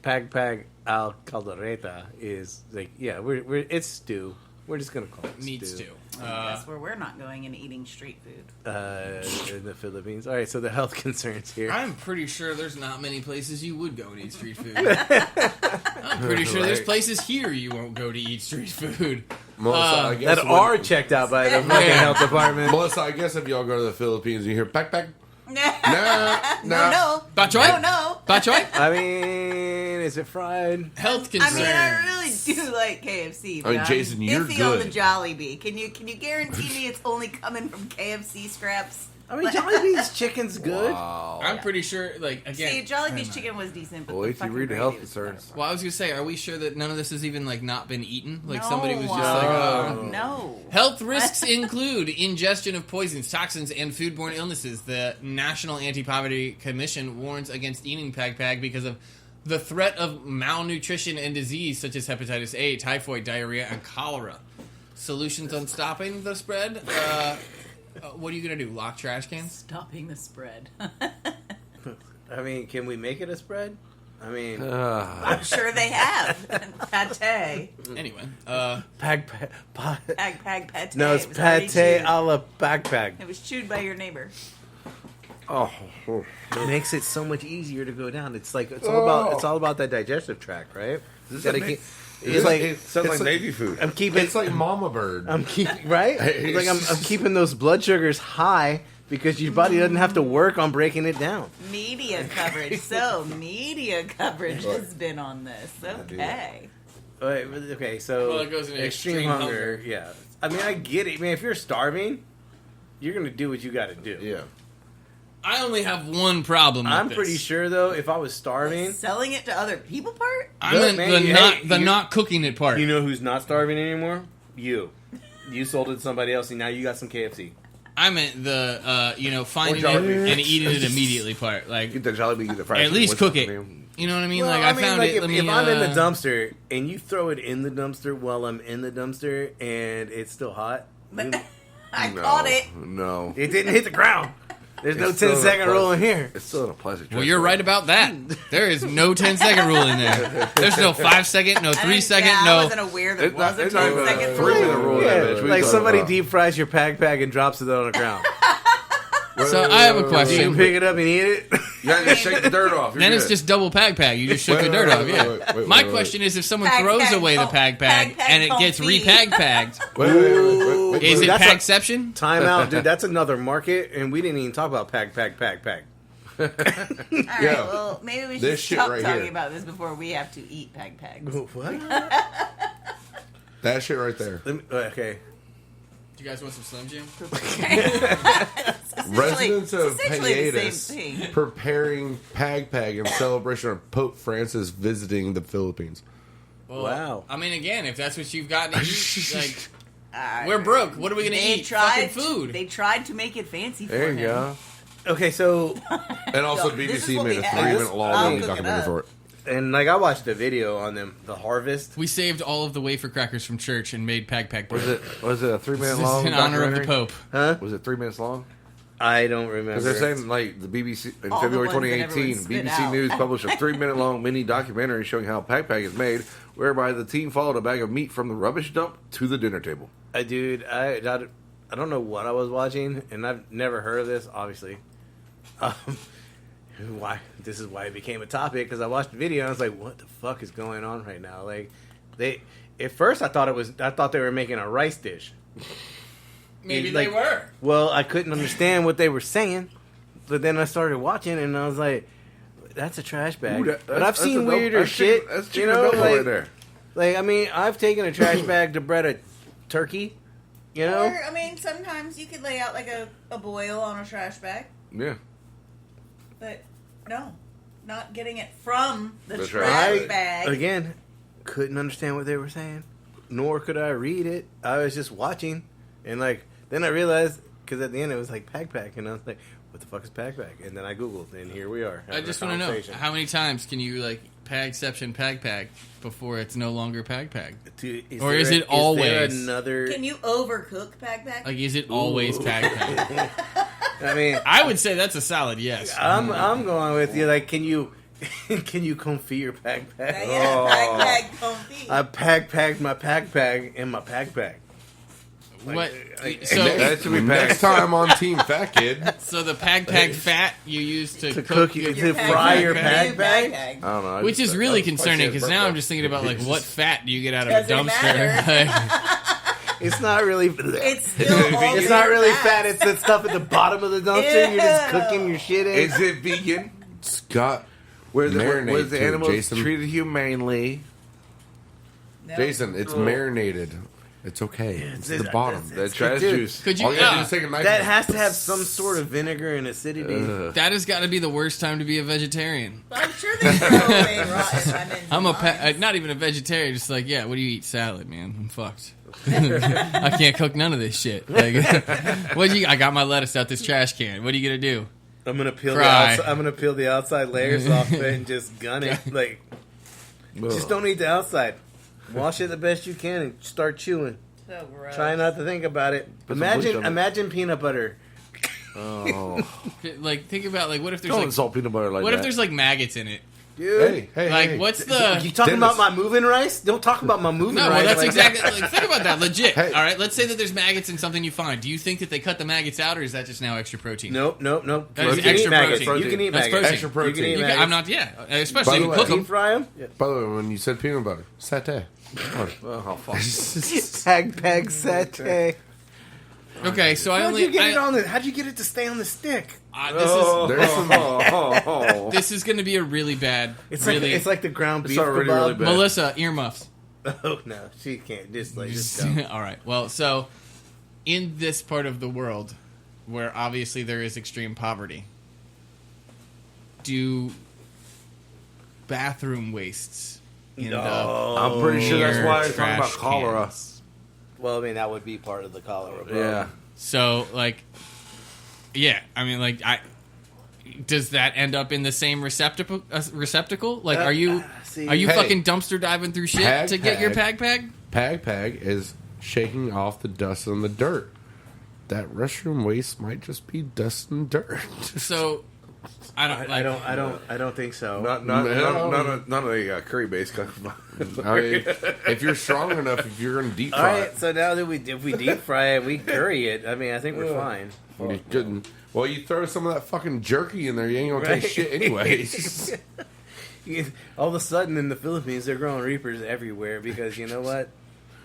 PagPag al caldereta is like, yeah, we're it's stew. We're just gonna call it
Meat stew.
That's where we're not going and eating street food.
In the Philippines. All right, so the health concerns here.
I'm pretty sure there's not many places you would go and eat street food. I'm pretty sure there's places here you won't go to eat street food.
Melissa, I guess
that are checked out by the fucking health department.
Melissa, I guess if y'all go to the Philippines and you hear PagPag,
No.
Bachoy?
No.
Bachoy?
I mean, is it fried?
Health
I
concerns.
mean, I really do like KFC. But
I mean, Jason, you're
iffy on the
good.
Jollibee. Can you guarantee me it's only coming from KFC scraps?
I mean, Jollibee's chicken's good.
Wow.
I'm pretty sure, like, again.
See, Jollibee's chicken was decent, but
Well,
the
if you
fucking
read the
gravy
health
was
concerns.
Well, I was gonna say, are we sure that none of this has even like not been eaten? Like
No,
somebody was just like,
no.
Health risks include ingestion of poisons, toxins, and foodborne illnesses. The National Anti-Poverty Commission warns against eating PagPag because of the threat of malnutrition and disease such as hepatitis A, typhoid, diarrhea, and cholera. Solutions on stopping the spread? What are you gonna do? Lock trash cans?
Stopping the spread.
I mean, can we make it a spread? I mean,
I'm sure they have. Pate.
Anyway,
PagPag.
Pag pate.
No, it's
It was already
pate
chewed.
a la PagPag.
It was chewed by your neighbor.
Oh.
It makes it so much easier to go down. It's like it's all about that digestive tract, right?
Is this
Gotta
a
keep-
It
it's like
sounds
it's
like Navy food.
I'm keeping.
It's like Mama Bird.
I'm keeping right. It's like I'm keeping those blood sugars high because your body doesn't have to work on breaking it down.
Media coverage. So, media coverage has been on this. Okay.
Okay, so
Well, it goes into
extreme
extreme
hunger.
hunger.
Yeah, I mean, I get it. I mean, if you're starving, you're gonna do what you got to do.
Yeah.
I only have one problem with
I'm
this.
pretty sure though, if I was starving,
Selling it to other people part?
I'm
Look,
in
man,
the
hey, you-
not cooking it part.
you know who's not starving anymore? You. You sold it to somebody else, and now you got some KFC.
I meant the finding
Or
it
Jollibee.
and eating it immediately part. Like
Get the Jollibee, get the fried
at
chicken
least
with
cook
it.
it. You know what I mean?
Well,
like I found
like
it. Let me,
if I'm in the dumpster and you throw it in the dumpster while I'm in the dumpster and it's still hot,
I caught it.
No.
it didn't hit the ground. There's no
It's still
10-second
in a
rule in here.
It's still in a plastic.
Well, you're right about that. There is no 10-second rule in there. There's no 5-second, no 3-second,
I
no.
wasn't aware that
It's not-
was a
it's not even a
10-second
3-minute rule.
Yeah,
that bitch. What are you
like
talking
somebody
about?
deep fries your PagPag and drops it on the ground.
So I have a
You
question.
pick it up and eat it.
You gotta just shake the dirt off. You're
Then it's
good.
just double PagPag. You just shook the dirt off. Yeah. My question is, if someone
Pag
throws
pag
away the
don't-
PagPag
pag pag
and it
don't
gets
feed.
repag-pagged,
Wait.
is it
That's a-
pagception?
Time out, dude. That's another market, and we didn't even talk about PagPag.
All right,
Yeah.
well, maybe we should
This shit
stop
right
talking
here.
about this before we have to eat PagPags.
What?
That shit right there.
Okay.
Do you guys want some Slim Jim?
Residents of
essentially the
Hiatus
same thing.
preparing PagPag in celebration of Pope Francis visiting the Philippines.
Well,
Wow.
I mean, again, if that's what you've got to eat, like,
Alright.
we're broke. What are we going to
They
eat?
tried
Fucking food.
They tried to make it fancy for
There
him.
you go.
Okay, so
And also,
Yo, this is
BBC
what
made
we
a
have.
3-minute
I'll
long
cook it
documentary
up.
for it.
and like I watched the video on them, the harvest.
We saved all of the wafer crackers from church and made PagPag.
Was it a 3-minute
This is
long?
in honor of the
documentary?
Pope.
Huh?
Was it 3 minutes long?
I don't remember.
Because they're saying like the BBC in
All the
February
ones that everyone
2018,
spit
BBC
out.
News published a 3-minute long mini documentary showing how PagPag is made, whereby the team followed a bag of meat from the rubbish dump to the dinner table.
Dude, I don't know what I was watching, and I've never heard of this. Obviously, why? This is why it became a topic because I watched the video and I was like, "What the fuck is going on right now?" Like, at first I thought they were making a rice dish.
Maybe
Like-
they were.
Well, I couldn't understand what they were saying, but then I started watching and I was like, "That's a trash bag."
Ooh,
but I've seen weirder
that's
shit.
chicken- That's
you
chicken
know,
adobo
like,
right there.
like I mean, I've taken a trash bag to bread a turkey. You know,
Or, I mean, sometimes you could lay out like a boil on a trash bag,
Yeah.
but no, not getting it from the
That's
trash
right.
bag.
again, couldn't understand what they were saying, nor could I read it. I was just watching, and like then I realized because at the end it was like PagPag, and I was like, what the fuck is PagPag? And then I Googled, and here we are.
I just want to know, how many times can you, like, Pagception PagPag before it's no longer PagPag? Or is it always?
Can you overcook PagPag?
Like, is it always PagPag?
I mean,
I would say that's a solid yes.
I'm going with you. Like, can you confit your PagPag?
Yeah, PagPag confit.
I PagPagged my PagPag in my PagPag.
What?
So that should be next time on Team Fat Kid.
So the PagPag fat you use to
cook
your
fry your
PagPag.
PagPag?
I don't know.
Which is really concerning because now I'm just thinking about like what fat do you get out of a
Doesn't
dumpster?
It's not really.
It's still all
It's not really
fat.
fat. It's the stuff at the bottom of the dumpster. You're just cooking your shit in.
Is it vegan?
Scott,
Where's
marinate
the
too,
animals
Jason.
treated humanely?
No.
Jason, it's marinated. It's okay. It's the bottom.
That trash
dude,
juice.
Could you?
All you gotta do is take a knife.
That
and-
has to have some sort of vinegar and acidity.
That has got to be the worst time to be a vegetarian.
I'm sure they throw away rotten lemons.
I'm not even a vegetarian. Just like, yeah, what do you eat? Salad, man. I'm fucked. I can't cook none of this shit. Like, I got my lettuce out this trash can. What are you gonna do?
I'm gonna peel
Cry.
I'm gonna peel the outside layers off it and just gun it. Like, just don't eat the outside. Wash it the best you can and start chewing.
So gross.
Try not to think about it.
Put some bleach on it.
Imagine peanut butter.
Oh,
Like, think about like, what if there's
don't
like,
insult peanut butter like
what
that.
if there's like maggots in it?
Dude.
Hey,
Like,
hey.
what's the?
You talking
Dennis.
about my moving rice? Don't talk about my moving
No,
rice.
well, that's
like
exactly.
that.
Like, think about that. Legit.
Hey.
All right. Let's say that there's maggots in something you find. Do you think that they cut the maggots out, or is that just now extra protein?
Nope.
That is
You can
extra
eat maggots.
protein.
You can eat
That's
maggots.
protein.
Extra protein.
You can eat
You can,
maggots.
I'm not. Yeah. Especially
By
you
the
can
way,
cook
Deep
them.
fry them?
By the way, when you said peanut butter, satay.
Oh, fuck.
PagPag satay.
Okay, so I
How'd
only.
you get it on the? How'd you get it to stay on the stick?
There's some.
This is going to be a really bad.
It's
really.
like the ground beef
already
kebab.
really bad.
Melissa, earmuffs.
Oh no, she can't. Just go.
All right. Well, so in this part of the world, where obviously there is extreme poverty, do bathroom wastes end up?
I'm pretty sure that's
near
why they're talking about
trash
cholera.
cans?
Well, I mean that would be part of the cholera. Bro.
Yeah.
So, like, yeah, I mean, like, does that end up in the same receptacle? Like, are you
see-
are you
Hey.
fucking dumpster diving through shit to get your PagPag?
PagPag is shaking off the dust and the dirt. That restroom waste might just be dust and dirt.
So, I don't. Like,
I don't think so.
Not a curry base.
I mean, if you're strong enough, if you're going to deep
All
fry
right, so now that if we deep fry it, we curry it. I mean, I think we're fine.
it, you couldn't. Well, you throw some of that fucking jerky in there, you ain't going to taste shit anyways.
All of a sudden, in the Philippines, they're growing reapers everywhere because you know what?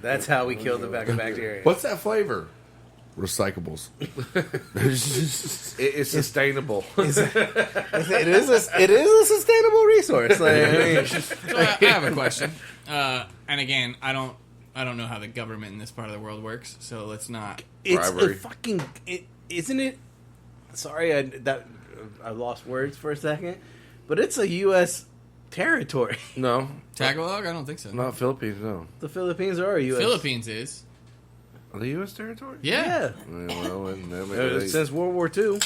That's how we kill the bacteria.
What's that flavor? Recyclables.
It's sustainable.
It is a sustainable resource. Like, I mean,
so I have a question, and again, I don't know how the government in this part of the world works, so let's not.
it's a
Bribery.
fucking. Isn't it? Sorry, I lost words for a second, but it's a U.S. territory.
No,
Tagalog? I don't think so.
not Philippines. No,
The Philippines are a U.S.
Philippines is.
are they U.S. territory?
Yeah.
Well, and then maybe
Since World War II,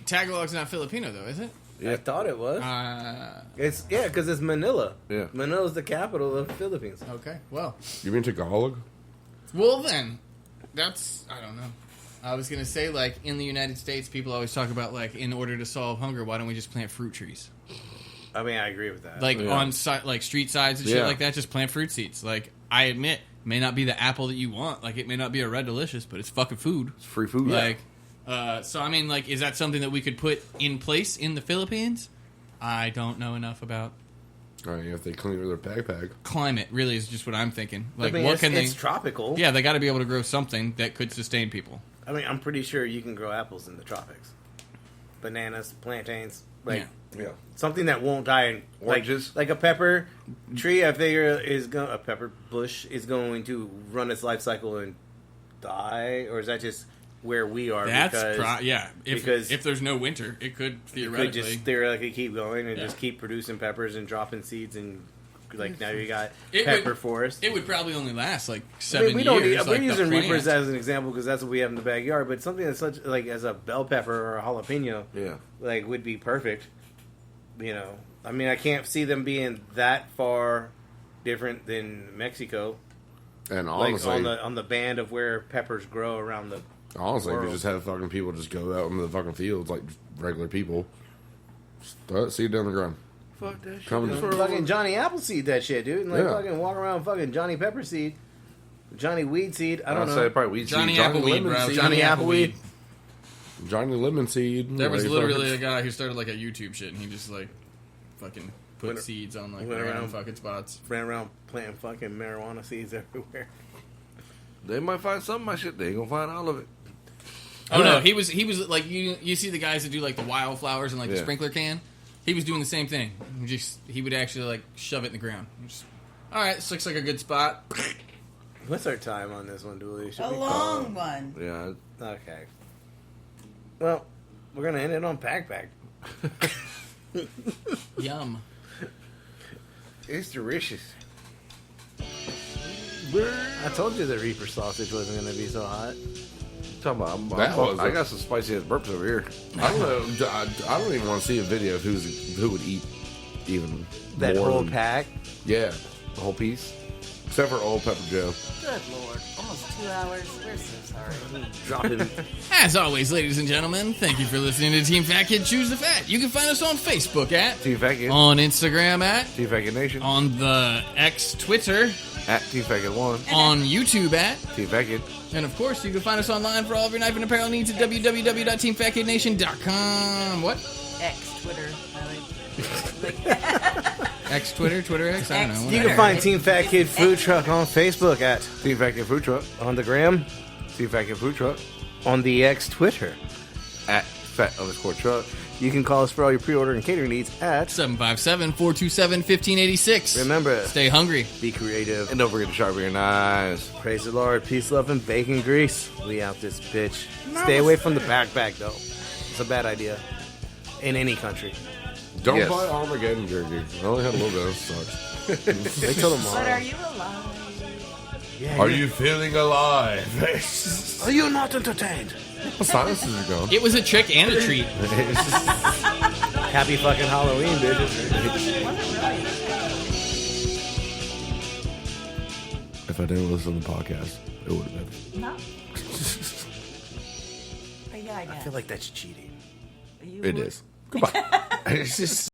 Tagalog's not Filipino though, is it?
I thought it was.
Uh,
It's because it's Manila.
Yeah.
Manila's the capital of the Philippines.
okay. Well.
You mean Tagalog?
Well then, that's I don't know. I was gonna say like in the United States, people always talk about like in order to solve hunger, why don't we just plant fruit trees?
I mean, I agree with that.
Like
Yeah.
on like street sides and shit
Yeah.
like that, just plant fruit seeds. Like I admit, may not be the apple that you want. Like it may not be a Red Delicious, but it's fucking food.
It's free food.
Like, so I mean, like, is that something that we could put in place in the Philippines? I don't know enough about
All right, if they clean their PagPag.
climate. Really, is just what I'm thinking. Like,
I mean,
what
it's,
can they?
it's tropical.
Yeah, they got to be able to grow something that could sustain people.
I mean, I'm pretty sure you can grow apples in the tropics. Bananas, plantains, like
yeah.
something that won't die. In,
Oranges.
like a pepper tree. I figure a pepper bush is going to run its life cycle and die, or is that just where we are?
That's
because
yeah.
because
if there's no winter, it could
you
theoretically.
could just theoretically keep going and
Yeah.
just keep producing peppers and dropping seeds and Like now you got
It
pepper
would-
forest.
It would probably only last like
I
7
mean, we don't.
years.
We're
like the
using reapers
plant.
as an example because that's what we have in the backyard. But something that's such like as a bell pepper or a jalapeno,
Yeah.
like would be perfect. You know, I mean, I can't see them being that far different than Mexico.
And
Like
honestly,
on the band of where peppers grow around the.
honestly, we
world.
just have fucking people just go out into the fucking fields like regular people. Just throw it, seed down the ground.
Fuck that shit.
Coming
For fucking Johnny Appleseed, that shit, dude, and like
Yeah.
fucking walk around fucking Johnny Pepperseed, Johnny Weed Seed. I don't
I'd
know.
say probably weed
Johnny
seed.
Appleweed,
lemon
bro.
seed.
Johnny
Appleweed.
Appleweed.
Johnny Lemon Seed.
There was
like,
literally a
fucking-
guy who started like a YouTube shit, and he just like fucking put
Went-
seeds on like
went
random
around-
fucking spots.
Ran around planting fucking marijuana seeds everywhere.
They might find some of my shit. They ain't gonna find all of it.
Oh no, he was like you see the guys that do like the wildflowers and like the
Yeah.
sprinkler can. He was doing the same thing. He would actually like shove it in the ground. All right, this looks like a good spot.
What's our time on this one, Dooley? Should
A
we
long one.
Yeah.
call? Okay. Well, we're gonna end it on PagPag.
Yum.
It's delicious. I told you the Reaper sausage wasn't gonna be so hot.
Talking about,
That was
I
it.
got some spicy ass burps over here.
I don't know. I don't even want to see a video of who would eat even
That
more
whole
than-
pack.
Yeah,
The whole piece.
except for Old Pepper Joe.
Good lord. Almost 2 hours. We're so sorry.
Dropping.
As always, ladies and gentlemen, thank you for listening to Team Fat Kid Choose the Fat. You can find us on Facebook at,
Team Fat Kid.
on Instagram at,
Team Fat Kid Nation.
on the X Twitter,
At Team Fat Kid 1.
on YouTube at,
Team Fat Kid.
and of course you can find us online for all of your knife and apparel needs at www.teamfatkidnation.com. What?
X Twitter.
X Twitter, Twitter X? I don't know.
You
whatever.
can find Team Fat Kid Food Truck on Facebook at
Team Fat Kid Food Truck.
on the gram,
Team Fat Kid Food Truck.
on the X Twitter.
At Fat_Truck.
You can call us for all your pre-order and catering needs at.
757-427-1586.
Remember,
Stay hungry.
be creative.
And don't forget to sharpen your knives.
Praise the Lord. Peace, love, and bacon grease. We out this bitch. Stay away from the backpack, though. It's a bad idea. In any country.
Don't
Yes.
buy Armageddon Jerky. I only had a little bit. It sucks.
Wait till tomorrow.
But are you alive?
Yeah,
Are you feeling alive?
Are you not entertained?
My sinuses are gone.
It was a trick and a treat.
Happy fucking Halloween, bitches.
If I didn't listen to the podcast, it would have been.
No. But yeah, I
I
guess.
feel like that's cheating.
You
It
would-
is. Goodbye. It's just.